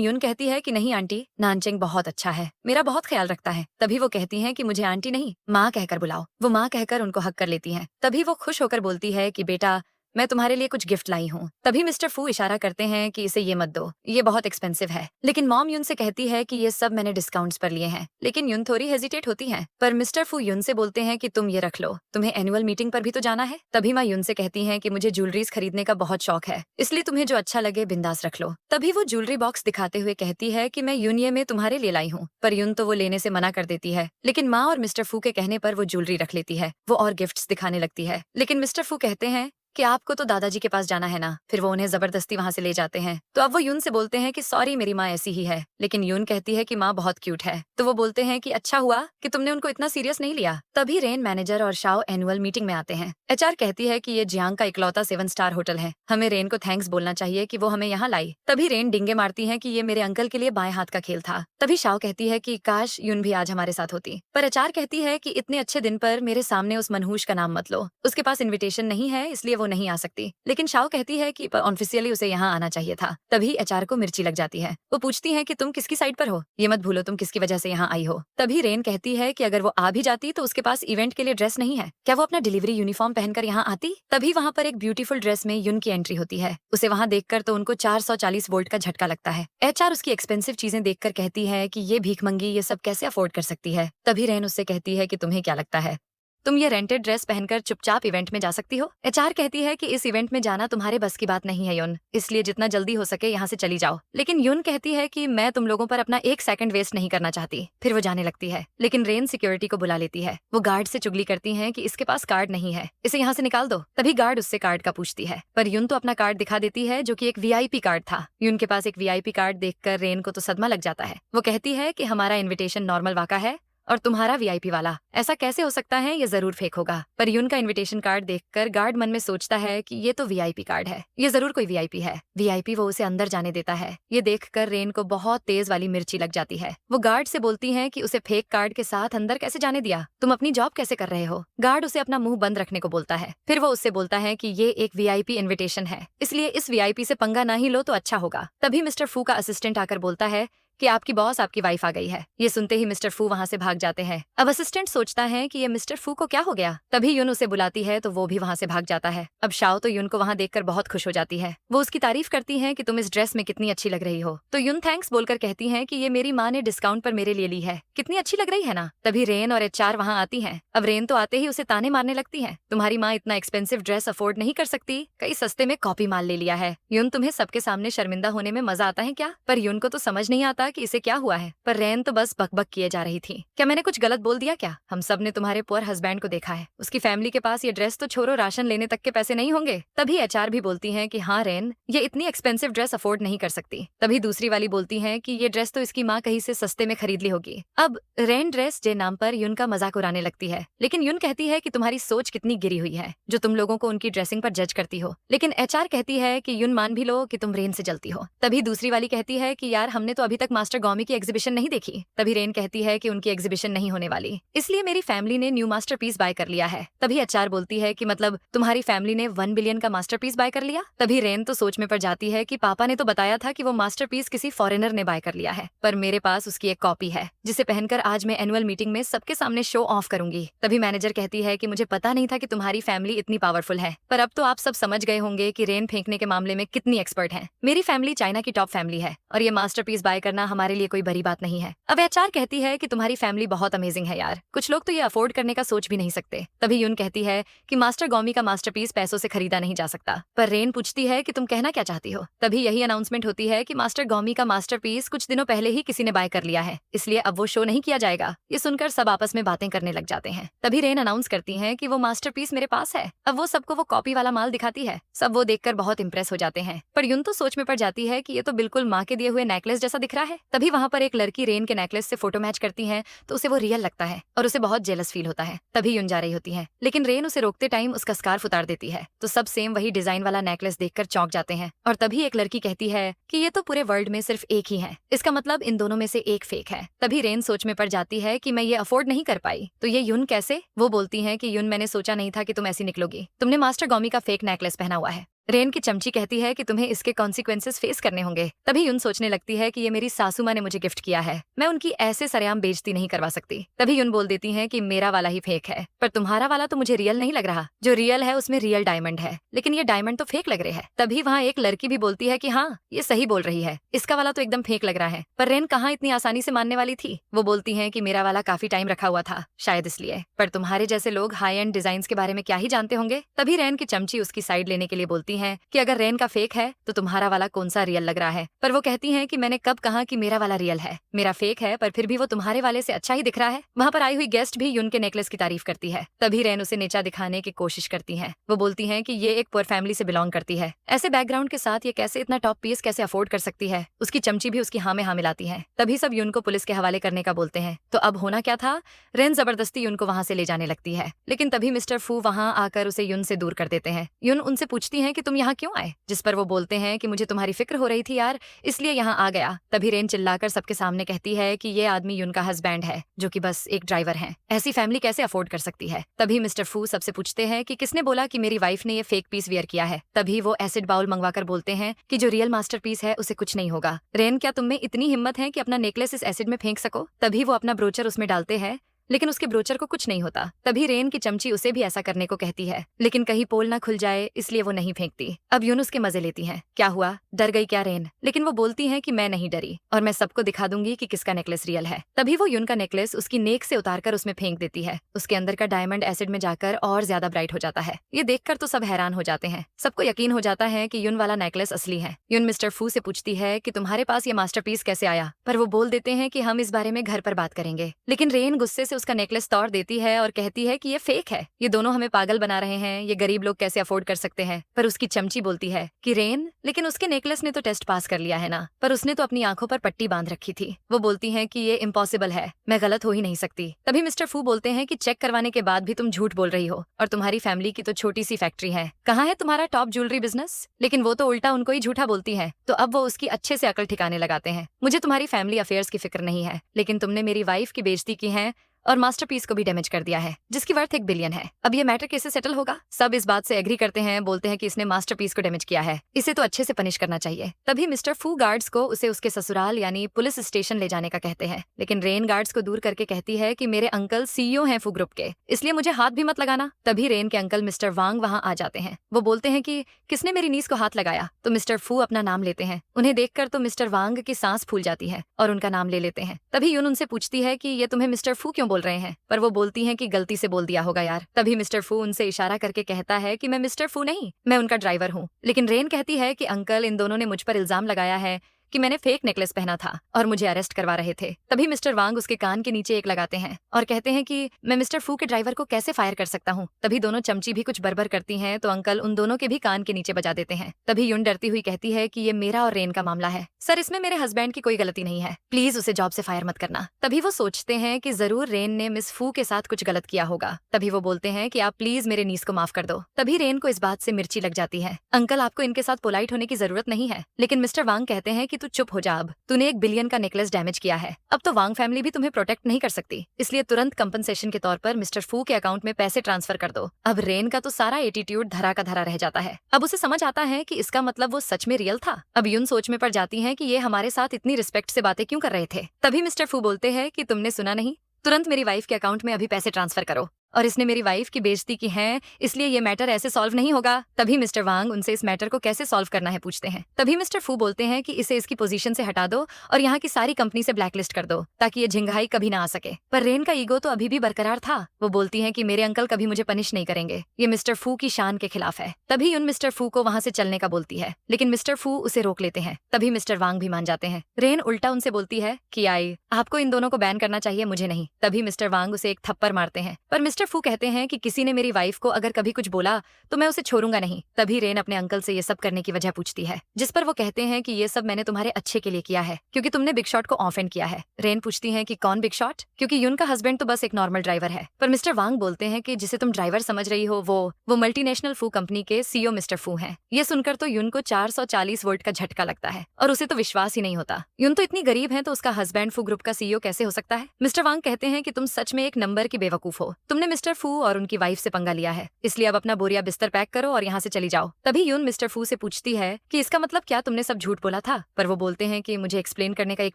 यून कहती है कि नहीं आंटी, नानचेंग बहुत अच्छा है, मेरा बहुत ख्याल रखता है। तभी वो कहती है कि मुझे आंटी नहीं माँ कहकर बुलाओ। वो माँ कहकर उनको हक कर लेती है। तभी वो खुश होकर बोलती है कि बेटा मैं तुम्हारे लिए कुछ गिफ्ट लाई हूँ। तभी मिस्टर फू इशारा करते हैं कि इसे ये मत दो, ये बहुत एक्सपेंसिव है। लेकिन मॉम यून से कहती है कि ये सब मैंने डिस्काउंट्स पर लिए हैं। लेकिन यून थोड़ी हेजिटेट होती है, पर मिस्टर फू यून से बोलते हैं कि तुम ये रख लो, तुम्हें एनुअल मीटिंग पर भी तो जाना है। तभी माँ यून से कहती है कि मुझे ज्वेलरीज खरीदने का बहुत शौक है, इसलिए तुम्हें जो अच्छा लगे बिंदास रख लो। तभी वो ज्वेलरी बॉक्स दिखाते हुए कहती है कि मैं यूनिये में तुम्हारे लिए लाई हूँ, पर यून तो वो लेने से मना कर देती है। लेकिन माँ और मिस्टर फू के कहने पर वो ज्वेलरी रख लेती है। वो और गिफ्ट्स दिखाने लगती है, लेकिन मिस्टर फू कहते हैं कि आपको तो दादाजी के पास जाना है ना। फिर वो उन्हें जबरदस्ती वहां से ले जाते हैं। तो अब वो यून से बोलते हैं कि सॉरी मेरी माँ ऐसी ही है। लेकिन यून कहती है कि माँ बहुत क्यूट है। तो वो बोलते हैं कि अच्छा हुआ कि तुमने उनको इतना सीरियस नहीं लिया। तभी रेन मैनेजर और शाओ एनुअल मीटिंग में आते हैं। एचआर कहती है कि ये जियांग का इकलौता 7 स्टार होटल है, हमें रेन को थैंक्स बोलना चाहिए कि वो हमें यहाँ लाई। तभी रेन डिंगे मारती है कि ये मेरे अंकल के लिए बाएं हाथ का खेल था। तभी शाओ कहती है कि काश यून भी आज हमारे साथ होती, पर एचआर कहती है कि इतने अच्छे दिन पर मेरे सामने उस मनहूस का नाम मत लो, उसके पास इन्विटेशन नहीं है इसलिए वो नहीं आ सकती। लेकिन शाओ कहती है कि ऑफिशियली उसे यहाँ आना चाहिए था। तभी एचआर को मिर्ची लग जाती है। वो पूछती है कि तुम किसकी साइड पर हो, ये मत भूलो तुम किसकी वजह से यहाँ आई हो। तभी रेन कहती है कि अगर वो आ भी जाती तो उसके पास इवेंट के लिए ड्रेस नहीं है, क्या वो अपना डिलीवरी यूनिफॉर्म पहनकर यहाँ आती। तभी वहाँ पर एक ब्यूटीफुल ड्रेस में यून की एंट्री होती है। उसे वहाँ देखकर तो उनको 440 वोल्ट का झटका लगता है। एचआर उसकी एक्सपेंसिव चीजें देखकर कहती है कि ये भीखमंगी ये सब कैसे अफोर्ड कर सकती है। तभी रेन उससे कहती है कि तुम्हें क्या लगता है तुम ये रेंटेड ड्रेस पहनकर चुपचाप इवेंट में जा सकती हो। एचआर कहती है कि इस इवेंट में जाना तुम्हारे बस की बात नहीं है यून, इसलिए जितना जल्दी हो सके यहाँ से चली जाओ। लेकिन यून कहती है कि मैं तुम लोगों पर अपना 1 सेकंड वेस्ट नहीं करना चाहती। फिर वो जाने लगती है, लेकिन रेन सिक्योरिटी को बुला लेती है। वो गार्ड से चुगली करती है कि इसके पास कार्ड नहीं है, इसे यहाँ से निकाल दो। तभी गार्ड उससे कार्ड का पूछती है, पर यून तो अपना कार्ड दिखा देती है जो कि एक वीआईपी कार्ड था। यून के पास एक वीआईपी कार्ड देखकर रेन को तो सदमा लग जाता है। वो कहती है कि हमारा इन्विटेशन नॉर्मल वाका है और तुम्हारा वीआईपी वाला, ऐसा कैसे हो सकता है, ये जरूर फेक होगा। पर यून का इनविटेशन कार्ड देखकर गार्ड मन में सोचता है कि ये तो वीआईपी कार्ड है, ये जरूर कोई वीआईपी है। वीआईपी वो उसे अंदर जाने देता है। ये देखकर रेन को बहुत तेज वाली मिर्ची लग जाती है। वो गार्ड से बोलती है कि उसे फेक कार्ड के साथ अंदर कैसे जाने दिया, तुम अपनी जॉब कैसे कर रहे हो। गार्ड उसे अपना मुंह बंद रखने को बोलता है। फिर वो उससे बोलता है कि ये एक वीआईपी इन्विटेशन है, इसलिए इस वीआईपी से पंगा ना ही लो तो अच्छा होगा। तभी मिस्टर फू का असिस्टेंट आकर बोलता है कि आपकी बॉस आपकी वाइफ आ गई है। ये सुनते ही मिस्टर फू वहाँ से भाग जाते हैं। अब असिस्टेंट सोचता है कि ये मिस्टर फू को क्या हो गया। तभी यून उसे बुलाती है तो वो भी वहाँ से भाग जाता है। अब शाओ तो यून को वहाँ देखकर बहुत खुश हो जाती है। वो उसकी तारीफ करती है कि तुम इस ड्रेस में कितनी अच्छी लग रही हो। तो यून थैंक्स बोलकर कहती है कि ये मेरी माँ ने डिस्काउंट पर मेरे लिए ली है, कितनी अच्छी लग रही है ना। तभी रेन और एचआर वहाँ आती है। अब रेन तो आते ही उसे ताने मारने लगती है, तुम्हारी माँ इतना एक्सपेंसिव ड्रेस अफोर्ड नहीं कर सकती, कई सस्ते में कॉपी माल ले लिया है। यून तुम्हें सबके सामने शर्मिंदा होने में मजा आता है क्या। पर यून को तो समझ नहीं आता कि इसे क्या हुआ है। पर रेन तो बस बकबक किए जा रही थी। क्या मैंने कुछ गलत बोल दिया क्या। हम सब ने तुम्हारे पुअर हस्बैंड को देखा है, उसकी फैमिली के पास ये ड्रेस तो छोड़ो राशन लेने तक के पैसे नहीं होंगे। तभी एचआर भी बोलती है कि हाँ रेन ये इतनी एक्सपेंसिव ड्रेस अफोर्ड नहीं कर सकती। तभी दूसरी वाली बोलती है कि ये ड्रेस तो इसकी माँ कहीं से सस्ते में खरीद ली होगी। अब रेन ड्रेस जे नाम पर यून का मजाक उड़ाने लगती है, लेकिन यून कहती है कि तुम्हारी सोच कितनी गिरी हुई है जो तुम लोगों को उनकी ड्रेसिंग पर जज करती हो। लेकिन एचआर कहती है कि यून मान भी लो कि तुम रेन से जलती हो। तभी दूसरी वाली कहती है कि यार हमने तो अभी तक मास्टर गौमी की एग्जीबिशन नहीं देखी। तभी रेन कहती है कि उनकी एग्जीबिशन नहीं होने वाली, इसलिए मेरी फैमिली ने न्यू मास्टरपीस बाय कर लिया है। तभी एचआर बोलती है कि मतलब तुम्हारी फैमिली ने 1 बिलियन का मास्टरपीस बाय कर लिया। तभी रेन तो सोच में पड़ जाती है कि पापा ने तो बताया था कि वो मास्टरपीस किसी फॉरेनर ने बाय कर लिया है, पर मेरे पास उसकी एक कॉपी है जिसे पहनकर आज मैं एनुअल मीटिंग में सबके सामने शो ऑफ करूंगी। तभी मैनेजर कहती है कि मुझे पता नहीं था कि तुम्हारी फैमिली इतनी पावरफुल है, पर अब तो आप सब समझ गए होंगे कि रेन फेंकने के मामले में कितनी एक्सपर्ट है। मेरी फैमिली चाइना की टॉप फैमिली है और ये मास्टरपीस बाय करना हमारे लिए कोई बड़ी बात नहीं है। अब एचआर कहती है कि तुम्हारी फैमिली बहुत अमेजिंग है यार, कुछ लोग तो ये अफोर्ड करने का सोच भी नहीं सकते। तभी यून कहती है कि मास्टर गौमी का मास्टरपीस पैसों से खरीदा नहीं जा सकता। पर रेन पूछती है कि तुम कहना क्या चाहती हो। तभी यही अनाउंसमेंट होती है कि मास्टर गौमी का मास्टरपीस कुछ दिनों पहले ही किसी ने बाय कर लिया है, इसलिए अब वो शो नहीं किया जाएगा। ये सुनकर सब आपस में बातें करने लग जाते हैं। तभी रेन अनाउंस करती है कि वो मास्टरपीस मेरे पास है। अब वो सबको वो कॉपी वाला माल दिखाती है। सब वो देखकर बहुत इंप्रेस हो जाते हैं, पर यून तो सोच में पड़ जाती है कि ये तो बिल्कुल माँ के दिए हुए नेकलेस जैसा दिख रहा है। तभी वहाँ पर एक लड़की रेन के नेकलेस से फोटो मैच करती है तो उसे वो रियल लगता है और उसे बहुत जेलस फील होता है। तभी यून जा रही होती है, लेकिन रेन उसे रोकते टाइम उसका स्कार्फ उतार देती है तो सब सेम वही डिजाइन वाला नेकलेस देखकर चौंक जाते हैं। और तभी एक लड़की कहती है कि ये तो पूरे वर्ल्ड में सिर्फ एक ही है, इसका मतलब इन दोनों में से एक फेक है। तभी रेन सोच में पड़ जाती है कि मैं ये अफोर्ड नहीं कर पाई तो ये यून कैसे। वो बोलती है कि यून, मैंने सोचा नहीं था कि तुम ऐसी निकलोगी, तुमने मास्टर गॉमी का फेक नेकलेस पहना हुआ है। रेन की चमची कहती है कि तुम्हें इसके कॉन्सिक्वेंसेस फेस करने होंगे। तभी यून सोचने लगती है कि ये मेरी सासू माँ ने मुझे गिफ्ट किया है, मैं उनकी ऐसे सरेआम बेइज्जती नहीं करवा सकती। तभी यून बोल देती है कि मेरा वाला ही फेक है, पर तुम्हारा वाला तो मुझे रियल नहीं लग रहा, जो रियल है उसमें रियल डायमंड है, लेकिन ये डायमंड तो फेक लग रहे हैं। तभी वहाँ एक लड़की भी बोलती है कि हाँ, ये सही बोल रही है, इसका वाला तो एकदम फेक लग रहा है। पर रेन कहाँ इतनी आसानी से मानने वाली थी। वो बोलती है कि मेरा वाला काफी टाइम रखा हुआ था, शायद इसलिए, पर तुम्हारे जैसे लोग हाई एंड डिजाइन के बारे में क्या ही जानते होंगे। तभी रेन की चमची उसकी साइड लेने के लिए बोलती है कि अगर रेन का फेक है तो तुम्हारा वाला कौन सा रियल लग रहा है। पर वो कहती है कि मैंने कब कहा कि मेरा वाला रियल है, मेरा फेक है, पर फिर भी वो तुम्हारे वाले से अच्छा ही दिख रहा है। वहाँ पर आई हुई गेस्ट भी यून के नेकलेस की तारीफ करती है। तभी रेन उसे नीचा दिखाने की कोशिश करती है। वो बोलती है कि ये एक पुअर फैमिली से बिलोंग करती है, ऐसे बैकग्राउंड के साथ ये कैसे इतना टॉप पीस कैसे अफोर्ड कर सकती है। उसकी चमची भी उसकी हाँ में हाँ मिलाती है। तभी सब यून को पुलिस के हवाले करने का बोलते हैं। तो अब होना क्या था, रेन जबरदस्ती यून को वहाँ से ले जाने लगती है, लेकिन तभी मिस्टर फू वहाँ आकर उसे यून से दूर कर देते हैं। यून उनसे पूछती है कि तुम यहाँ क्यों आए, जिस पर वो बोलते हैं कि मुझे तुम्हारी फिक्र हो रही थी यार, इसलिए यहाँ आ गया। तभी रेन चिल्लाकर सबके सामने कहती है कि ये आदमी यून का हस्बैंड है, जो कि बस एक ड्राइवर है, ऐसी फैमिली कैसे अफोर्ड कर सकती है। तभी मिस्टर फू सबसे पूछते हैं कि किसने बोला कि मेरी वाइफ ने ये फेक पीस वियर किया है। तभी वो एसिड बाउल मंगवाकर बोलते हैं कि जो रियल मास्टरपीस है उसे कुछ नहीं होगा। रेन, क्या तुम में इतनी हिम्मत है कि अपना नेकलेस इस एसिड में फेंक सको। तभी वो अपना ब्रोचर उसमें डालते हैं, लेकिन उसके ब्रोचर को कुछ नहीं होता। तभी रेन की चमची उसे भी ऐसा करने को कहती है, लेकिन कहीं पोल ना खुल जाए इसलिए वो नहीं फेंकती। अब यून उसके मजे लेती है। क्या हुआ, डर गई क्या रेन। लेकिन वो बोलती है कि मैं नहीं डरी और मैं सबको दिखा दूंगी कि किसका नेकलेस रियल है। तभी वो यून का नेकलेस उसकी नेक से उतारकर उसमें फेंक देती है। उसके अंदर का डायमंड एसिड में जाकर और ज्यादा ब्राइट हो जाता है। ये देखकर तो सब हैरान हो जाते हैं। सबको यकीन हो जाता है कि यून वाला नेकलेस असली है। यून मिस्टर फू से पूछती है कि तुम्हारे पास ये मास्टरपीस कैसे आया, पर वो बोल देते हैं कि हम इस बारे में घर पर बात करेंगे। लेकिन रेन गुस्से से उसका नेकलेस तोड़ देती है और कहती है कि ये फेक है, ये दोनों हमें पागल बना रहे हैं, ये गरीब लोग कैसे अफोर्ड कर सकते हैं। पर उसकी चमची बोलती है कि रेन, लेकिन उसके नेकलेस ने तो टेस्ट पास कर लिया है ना, पर उसने तो अपनी आंखों पर पट्टी बांध रखी थी। वो बोलती है कि ये इम्पॉसिबल है, मैं गलत हो ही नहीं सकती। तभी मिस्टर फू बोलते हैं कि चेक करवाने के बाद भी तुम झूठ बोल रही हो, और तुम्हारी फैमिली की तो छोटी सी फैक्ट्री है, कहाँ है तुम्हारा टॉप ज्वेलरी बिजनेस। लेकिन वो तो उल्टा उनको ही झूठा बोलती है। तो अब वो उसकी अच्छे से अकल ठिकाने लगाते हैं। मुझे तुम्हारी फैमिली अफेयर्स की फिक्र नहीं है, लेकिन तुमने मेरी वाइफ की बेइज्जती की है और मास्टरपीस को भी डैमेज कर दिया है, जिसकी वर्थ 1 बिलियन है। अब ये मैटर कैसे सेटल होगा। सब इस बात से एग्री करते हैं, बोलते हैं कि इसने मास्टरपीस को डैमेज किया है, इसे तो अच्छे से पनिश करना चाहिए। तभी मिस्टर फू गार्ड्स को उसे उसके ससुराल यानी पुलिस स्टेशन ले जाने का कहते हैं, लेकिन रेन गार्ड्स को दूर करके कहती है कि मेरे अंकल सीईओ हैं फू ग्रुप के, इसलिए मुझे हाथ भी मत लगाना। तभी रेन के अंकल मिस्टर वांग वहाँ आ जाते हैं। वो बोलते हैं कि किसने मेरी नीस को हाथ लगाया। तो मिस्टर फू अपना नाम लेते हैं। उन्हें देखकर तो मिस्टर वांग की सांस फूल जाती है और उनका नाम ले लेते हैं। तभी यून उनसे पूछती है कि ये तुम्हें मिस्टर फू क्यों बोल रहे हैं, पर वो बोलती हैं कि गलती से बोल दिया होगा यार। तभी मिस्टर फू उनसे इशारा करके कहता है कि मैं मिस्टर फू नहीं, मैं उनका ड्राइवर हूँ। लेकिन रेन कहती है कि अंकल, इन दोनों ने मुझ पर इल्जाम लगाया है कि मैंने फेक नेकलेस पहना था और मुझे अरेस्ट करवा रहे थे। तभी मिस्टर वांग उसके कान के नीचे एक लगाते हैं और कहते हैं कि मैं मिस्टर फू के ड्राइवर को कैसे फायर कर सकता हूँ। तभी दोनों चमची भी कुछ बरबर करती हैं तो अंकल उन दोनों के भी कान के नीचे बजा देते हैं। तभी यून डरती हुई कहती है कि ये मेरा और रेन का मामला है सर, इसमें मेरे हस्बैंड की कोई गलती नहीं है, प्लीज उसे जॉब से फायर मत करना। तभी वो सोचते हैं कि जरूर रेन ने मिस फू के साथ कुछ गलत किया होगा। तभी वो बोलते हैं कि आप प्लीज मेरे नीस को माफ कर दो। तभी रेन को इस बात से मिर्ची लग जाती है। अंकल, आपको इनके साथ पोलाइट होने की जरूरत नहीं है। लेकिन मिस्टर वांग कहते हैं कि तू चुप हो जा, अब तूने 1 बिलियन का नेकलेस डैमेज किया है, अब तो वांग फैमिली भी तुम्हें प्रोटेक्ट नहीं कर सकती, इसलिए तुरंत कंपनसेशन के तौर पर मिस्टर फू के अकाउंट में पैसे ट्रांसफर कर दो। अब रेन का तो सारा एटीट्यूड धरा का धरा रह जाता है। अब उसे समझ आता है कि इसका मतलब वो सच में रियल था। अब यून सोच में पड़ जाती है कि ये हमारे साथ इतनी रिस्पेक्ट से बातें क्यों कर रहे थे। तभी मिस्टर फू बोलते हैं कि तुमने सुना नहीं, तुरंत मेरी वाइफ के अकाउंट में अभी पैसे ट्रांसफर करो, और इसने मेरी वाइफ की बेइज्जती की है, इसलिए ये मैटर ऐसे सॉल्व नहीं होगा। तभी मिस्टर वांग उनसे इस मैटर को कैसे सॉल्व करना है पूछते हैं। तभी मिस्टर फू बोलते हैं कि इसे इसकी पोजीशन से हटा दो और यहाँ की सारी कंपनी से ब्लैकलिस्ट कर दो ताकि ये झिंगाई कभी ना आ सके। पर रेन का ईगो तो अभी भी बरकरार था। वो बोलती है कि मेरे अंकल कभी मुझे पनिश नहीं करेंगे, ये मिस्टर फू की शान के खिलाफ है। तभी उन मिस्टर फू को वहाँ से चलने का बोलती है, लेकिन मिस्टर फू उसे रोक लेते हैं। तभी मिस्टर वांग भी मान जाते हैं। रेन उल्टा उनसे बोलती है कि आई, आपको इन दोनों को बैन करना चाहिए, मुझे नहीं। तभी मिस्टर वांग उसे एक थप्पड़ मारते हैं, पर मिस्टर मिस्टर फू कहते हैं कि किसी ने मेरी वाइफ को अगर कभी कुछ बोला तो मैं उसे छोड़ूंगा नहीं। तभी रेन अपने अंकल से ये सब करने की वजह पूछती है, जिस पर वो कहते हैं कि ये सब मैंने तुम्हारे अच्छे के लिए किया है क्योंकि तुमने बिग शॉट को ऑफेंड किया है। रेन पूछती है कि कौन बिग शॉट, क्योंकि यून का हस्बैंड तो बस एक नॉर्मल ड्राइवर है। पर मिस्टर वांग बोलते हैं कि जिसे तुम ड्राइवर समझ रही हो वो मल्टीनेशनल फू कंपनी के सीईओ मिस्टर फू हैं। ये सुनकर तो यून को 440 वोल्ट का झटका लगता है और उसे तो विश्वास ही नहीं होता। यून तो इतनी गरीब है तो उसका हस्बैंड फू ग्रुप का सीईओ कैसे हो सकता है। मिस्टर वांग कहते हैं कि तुम सच में एक नंबर की बेवकूफ हो। तुमने मिस्टर फू और उनकी वाइफ से पंगा लिया है, इसलिए अब अपना बोरिया बिस्तर पैक करो और यहाँ से चली जाओ। तभी यून मिस्टर फू से पूछती है कि इसका मतलब क्या तुमने सब झूठ बोला था। पर वो बोलते हैं कि मुझे एक्सप्लेन करने का एक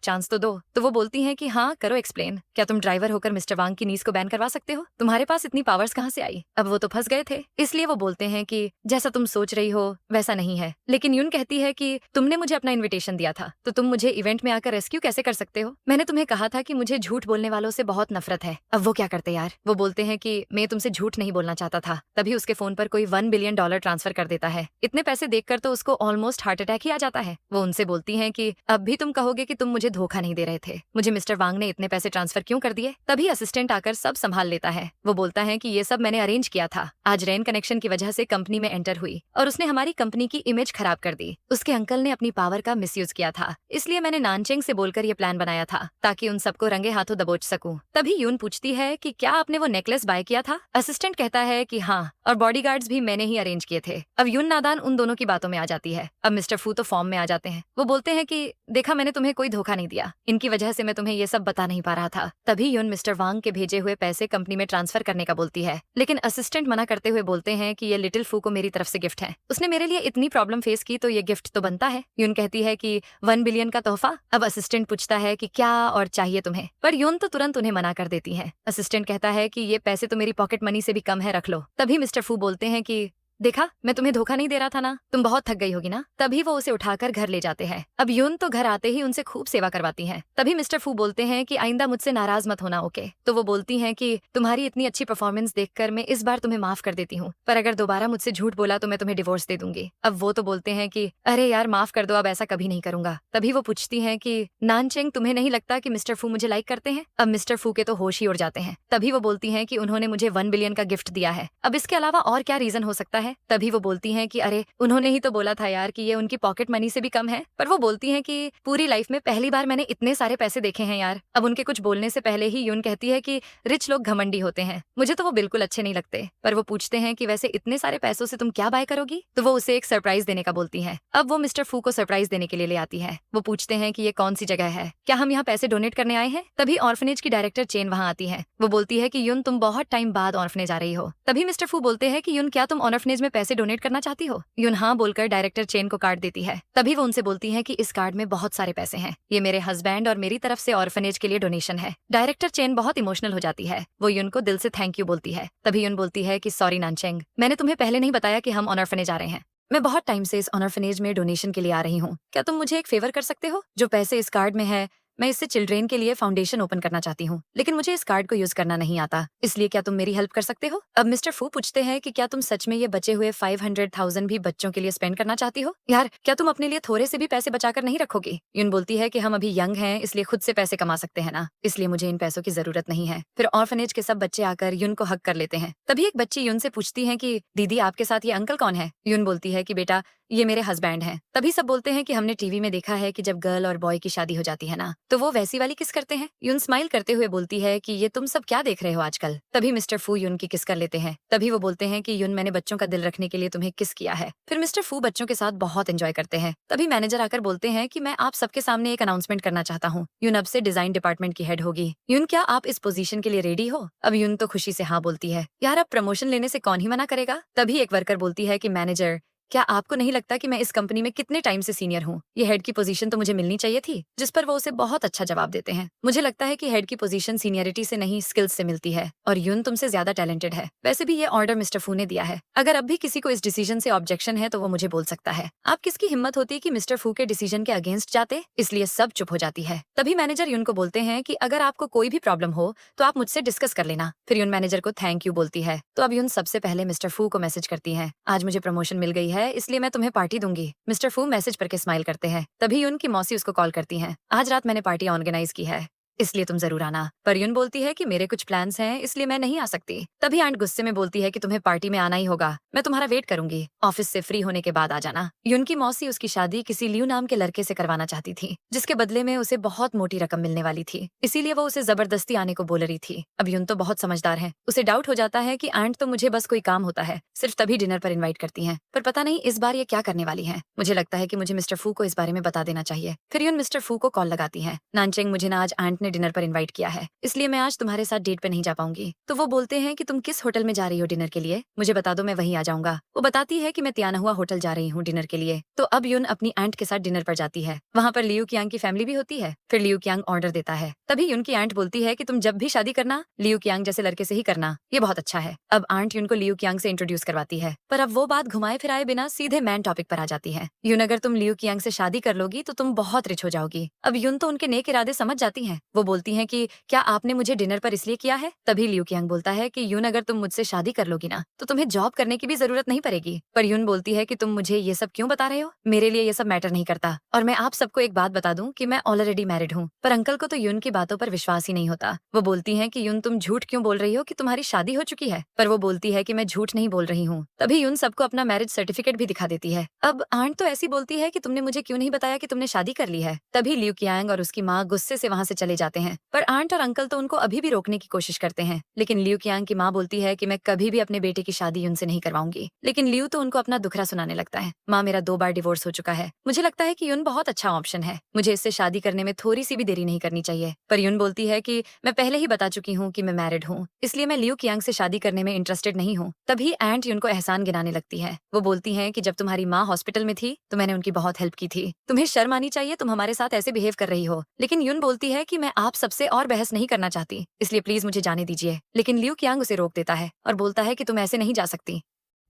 चांस तो दो। तो वो बोलती हैं कि हाँ करो एक्सप्लेन। क्या तुम ड्राइवर होकर मिस्टर वांग की नीज को बैन करवा सकते हो? तुम्हारे पास इतनी पावर्स कहाँ से आई? अब वो तो फंस गए थे, इसलिए वो बोलते हैं कि जैसा तुम सोच रही हो वैसा नहीं है। लेकिन यून कहती है कि तुमने मुझे अपना इन्विटेशन दिया था तो तुम मुझे इवेंट में आकर रेस्क्यू कैसे कर सकते हो? मैंने तुम्हें कहा था कि मुझे झूठ बोलने वालों से बहुत नफरत है। अब वो क्या करते यार? वो बोलते हैं कि मैं तुमसे झूठ नहीं बोलना चाहता था। तभी उसके फोन पर कोई $1 बिलियन ट्रांसफर कर देता है। इतने पैसे देखकर तो उसको ऑलमोस्ट हार्ट अटैक ही आ जाता है। वो उनसे बोलती हैं कि अब भी तुम कहोगे कि तुम मुझे धोखा नहीं दे रहे थे। मुझे मिस्टर वांग ने इतने पैसे ट्रांसफर क्यों कर दिए? तभी असिस्टेंट आकर सब संभाल लेता है। वो बोलता है कि ये सब मैंने अरेंज किया था। आज रेन कनेक्शन की वजह से कंपनी में एंटर हुई और उसने हमारी कंपनी की इमेज खराब कर दी। उसके अंकल ने अपनी पावर का मिसयूज किया था, इसलिए मैंने नानचेंग से बोलकर ये प्लान बनाया था ताकि उन सबको रंगे हाथों दबोच सकूं। तभी यून पूछती है कि क्या आपने वो नेकलेस बाय किया था? असिस्टेंट कहता है कि हाँ, और बॉडीगार्ड्स भी मैंने ही अरेंज किए थे। अब यून नादान उन दोनों की बातों में आ जाती है। अब मिस्टर फू तो फॉर्म में आ जाते हैं। वो बोलते हैं कि देखा, मैंने तुम्हें कोई धोखा नहीं दिया, इनकी वजह से मैं तुम्हें ये सब बता नहीं पा रहा था। तभी यून मिस्टर वांग के भेजे हुए पैसे कंपनी में ट्रांसफर करने का बोलती है, लेकिन असिस्टेंट मना करते हुए बोलते हैं कि ये लिटिल फू को मेरी तरफ से गिफ्ट है। उसने मेरे लिए इतनी प्रॉब्लम फेस की तो ये गिफ्ट तो बनता है। यून कहती है कि $1 बिलियन का तोहफा। अब असिस्टेंट पूछता है कि क्या और चाहिए तुम्हें, पर यून तो तुरंत उन्हें मना कर देती है। असिस्टेंट कहता है कि ये पैसे तो मेरी पॉकेट मनी से भी कम है, रख लो। तभी मिस्टर फू बोलते हैं कि देखा, मैं तुम्हें धोखा नहीं दे रहा था ना, तुम बहुत थक गई होगी ना। तभी वो उसे उठाकर घर ले जाते हैं। अब यून तो घर आते ही उनसे खूब सेवा करवाती हैं। तभी मिस्टर फू बोलते हैं कि आइंदा मुझसे नाराज मत होना, ओके? तो वो बोलती हैं कि तुम्हारी इतनी अच्छी परफॉर्मेंस देखकर मैं इस बार तुम्हें माफ कर देती हूँ, पर अगर दोबारा मुझसे झूठ बोला तो मैं तुम्हें डिवोर्स दे दूंगी। अब वो तो बोलते हैं कि अरे यार माफ कर दो, अब ऐसा कभी नहीं करूंगा। तभी वो पूछती है कि नानचेंग, तुम्हें नहीं लगता कि मिस्टर फू मुझे लाइक करते हैं? अब मिस्टर फू के तो होश ही उड़ जाते हैं। तभी वो बोलती है कि उन्होंने मुझे $1 बिलियन का गिफ्ट दिया है, अब इसके अलावा और क्या रीजन हो सकता है? तभी वो बोलती हैं कि अरे उन्होंने ही तो बोला था यार कि ये उनकी पॉकेट मनी से भी कम है। पर वो बोलती हैं कि पूरी लाइफ में पहली बार मैंने इतने सारे पैसे देखे हैं यार। अब उनके कुछ बोलने से पहले ही यून कहती है कि रिच लोग घमंडी होते हैं, मुझे तो वो बिल्कुल अच्छे नहीं लगते। पर वो पूछते हैं कि वैसे इतने सारे पैसों से तुम क्या बाय करोगी? तो वो उसे एक सरप्राइज देने का बोलती है। अब वो मिस्टर फू को सरप्राइज देने के लिए ले आती है। वो पूछते हैं कि ये कौन सी जगह है, क्या हम यहाँ पैसे डोनेट करने आए हैं? तभी ऑर्फनेज की डायरेक्टर चेन वहाँ आती है। वो बोलती है कि यून, तुम बहुत टाइम बाद ऑर्फनेज आ रही हो। तभी मिस्टर फू बोलते हैं कि यून, क्या तुम ऑर्फनेज में पैसे डोनेट करना चाहती हो? यून हाँ बोलकर डायरेक्टर चेन को कार्ड देती है। तभी वो उनसे बोलती है कि इस कार्ड में बहुत सारे पैसे हैं, ये मेरे हस्बैंड और मेरी तरफ से ऑर्फनेज के लिए डोनेशन है। डायरेक्टर चेन बहुत इमोशनल हो जाती है। वो यून को दिल से थैंक यू बोलती है। तभी यून बोलती है कि सॉरी नानचेंग, मैंने तुम्हें पहले नहीं बताया कि हम ऑर्फनेज आ रहे हैं। मैं बहुत टाइम से इस ऑर्फनेज में डोनेशन के लिए आ रही हूँ। क्या तुम मुझे एक फेवर कर सकते हो? जो पैसे इस कार्ड में है, मैं इससे चिल्ड्रेन के लिए फाउंडेशन ओपन करना चाहती हूँ, लेकिन मुझे इस कार्ड को यूज करना नहीं आता, इसलिए क्या तुम मेरी हेल्प कर सकते हो? अब मिस्टर फू पूछते हैं कि क्या तुम सच में ये बचे हुए 500,000 भी बच्चों के लिए स्पेंड करना चाहती हो? यार, क्या तुम अपने लिए थोड़े से भी पैसे बचाकर नहीं रखोगी? यून बोलती है कि हम अभी यंग हैं, इसलिए खुद से पैसे कमा सकते हैं ना, इसलिए मुझे इन पैसों की जरूरत नहीं है। फिर ऑर्फनेज के सब बच्चे आकर यून को हक कर लेते हैं। तभी एक बच्ची यून से पूछती है कि दीदी, आपके साथ ये अंकल कौन है? यून बोलती है कि बेटा, ये मेरे हस्बैंड हैं। तभी सब बोलते हैं कि हमने टीवी में देखा है कि जब गर्ल और बॉय की शादी हो जाती है ना, तो वो वैसी वाली किस करते हैं। यून स्माइल करते हुए बोलती है कि ये तुम सब क्या देख रहे हो आजकल? तभी मिस्टर फू यून की किस कर लेते हैं। तभी वो बोलते हैं कि यून, मैंने बच्चों का दिल रखने के लिए तुम्हें किस किया है। फिर मिस्टर फू बच्चों के साथ बहुत एंजॉय करते हैं। तभी मैनेजर आकर बोलते हैं कि मैं आप सबके सामने एक अनाउंसमेंट करना चाहता हूँ, यून अब से डिजाइन डिपार्टमेंट की हेड होगी। यून, क्या आप इस पोजीशन के लिए रेडी हो? अब यून तो खुशी से हाँ बोलती है। यार, अब प्रमोशन लेने से कौन ही मना करेगा? तभी एक वर्कर बोलती है कि मैनेजर, क्या आपको नहीं लगता कि मैं इस कंपनी में कितने टाइम से सीनियर हूँ? ये हेड की पोजीशन तो मुझे मिलनी चाहिए थी। जिस पर वो उसे बहुत अच्छा जवाब देते हैं। मुझे लगता है कि हेड की पोजीशन सीनियरिटी से नहीं, स्किल्स से मिलती है, और यून तुमसे ज्यादा टैलेंटेड है। वैसे भी ये ऑर्डर मिस्टर फू ने दिया है। अगर अब भी किसी को इस डिसीजन से ऑब्जेक्शन है तो वो मुझे बोल सकता है। आप किसकी हिम्मत होती कि मिस्टर फू के डिसीजन के अगेंस्ट जाते? इसलिए सब चुप हो जाती है। तभी मैनेजर यून को बोलते हैं कि अगर आपको कोई भी प्रॉब्लम हो तो आप मुझसे डिस्कस कर लेना। फिर यून मैनेजर को थैंक यू बोलती है। तो अब यून सबसे पहले मिस्टर फू को मैसेज करती है, आज मुझे प्रमोशन मिल गई है, इसलिए मैं तुम्हें पार्टी दूंगी। मिस्टर फू मैसेज पर के स्माइल करते हैं। तभी यून की मौसी उसको कॉल करती हैं, आज रात मैंने पार्टी ऑर्गेनाइज की है। इसलिए तुम जरूर आना। पर यून बोलती है कि मेरे कुछ प्लान्स हैं, इसलिए मैं नहीं आ सकती। तभी आंट गुस्से में बोलती है कि तुम्हें पार्टी में आना ही होगा, मैं तुम्हारा वेट करूंगी, ऑफिस से फ्री होने के बाद आ जाना। यून की मौसी उसकी शादी किसी लियू नाम के लड़के से करवाना चाहती थी, जिसके बदले में उसे बहुत मोटी रकम मिलने वाली थी, इसीलिए वो उसे जबरदस्ती आने को बोल रही थी। अब यून तो बहुत समझदार है, उसे डाउट हो जाता है कि आंट तो मुझे बस कोई काम होता है, सिर्फ तभी डिनर पर इन्वाइट करती हैं, पर पता नहीं इस बार ये क्या करने वाली है। मुझे लगता है कि मुझे मिस्टर फू को इस बारे में बता देना चाहिए। फिर यून मिस्टर फू को कॉल लगाती है। नानचेंग, मुझे ना आज आंट ने डिनर पर इन्वाइट किया है, इसलिए मैं आज तुम्हारे साथ डेट पे नहीं जा पाऊंगी। तो वो बोलते हैं कि तुम किस होटल में जा रही हो डिनर के लिए, मुझे बता दो, मैं वहीं आ जाऊंगा। वो बताती है कि मैं त्यानहुआ होटल जा रही हूँ डिनर के लिए। तो अब यून अपनी आंट के साथ डिनर पर जाती है। वहाँ पर लियू कियांग की फैमिली भी होती है। फिर लियू कियांग ऑर्डर देता है। तभी यून की आंट बोलती है कि तुम जब भी शादी करना लियू कियांग जैसे लड़के से ही करना, ये बहुत अच्छा है। अब आंट यून को लियू कियांग से इंट्रोड्यूस करवाती है, पर अब वो बात घुमाए फिराए बिना सीधे मैन टॉपिक पर आ जाती है। यून, अगर तुम लियू कियांग से शादी कर लोगी तो तुम बहुत रिच हो जाओगी। अब यून तो उनके नेक इरादे समझ जाती है। वो बोलती है कि क्या आपने मुझे डिनर पर इसलिए किया है। तभी लियू कियांग बोलता है कि यून, अगर तुम मुझसे शादी कर लोगी ना तो तुम्हें जॉब करने की भी जरूरत नहीं पड़ेगी। पर यून बोलती है कि तुम मुझे ये सब क्यों बता रहे हो, मेरे लिए ये सब मैटर नहीं करता। और मैं आप सबको एक बात बता दूं कि मैं ऑलरेडी मैरिड हूँ। पर अंकल को तो यून की बातों पर विश्वास ही नहीं होता। वो बोलती है कि यून, तुम झूठ क्यों बोल रही हो कि तुम्हारी शादी हो चुकी है। पर वो बोलती है कि मैं झूठ नहीं बोल रही हूँ। तभी यून सबको अपना मैरिज सर्टिफिकेट भी दिखा देती है। अब आंट तो ऐसी बोलती है कि तुमने मुझे क्यों नहीं बताया कि तुमने शादी कर ली है। तभी लियू कियांग और उसकी माँ गुस्से से वहाँ से चले जाते हैं। पर आंट और अंकल तो उनको अभी भी रोकने की कोशिश करते हैं, लेकिन लियू कियांग की माँ बोलती है कि मैं कभी भी अपने बेटे की शादी यून से नहीं करवाऊंगी। लेकिन लियू तो उनको अपना दुखड़ा सुनाने लगता है। माँ, मेरा 2 बार डिवोर्स हो चुका है, मुझे लगता है कि यून बहुत अच्छा ऑप्शन है, मुझे इससे शादी करने में थोड़ी सी भी देरी नहीं करनी चाहिए। पर यून बोलती है कि मैं पहले ही बता चुकी हूँ कि मैं मैरिड हूँ, इसलिए मैं लियू कियांग से शादी करने में इंटरेस्टेड नहीं हूँ। तभी एंट यून को एहसान गिनाने लगती है। वो बोलती है कि जब तुम्हारी माँ हॉस्पिटल में थी तो मैंने उनकी बहुत हेल्प की थी, तुम्हें शर्म आनी चाहिए, तुम हमारे साथ ऐसे बिहेव कर रही हो। लेकिन यून बोलती है कि मैं आप सबसे और बहस नहीं करना चाहती, इसलिए प्लीज मुझे जाने दीजिए। लेकिन लियू कियांग उसे रोक देता है और बोलता है कि तुम ऐसे नहीं जा सकती,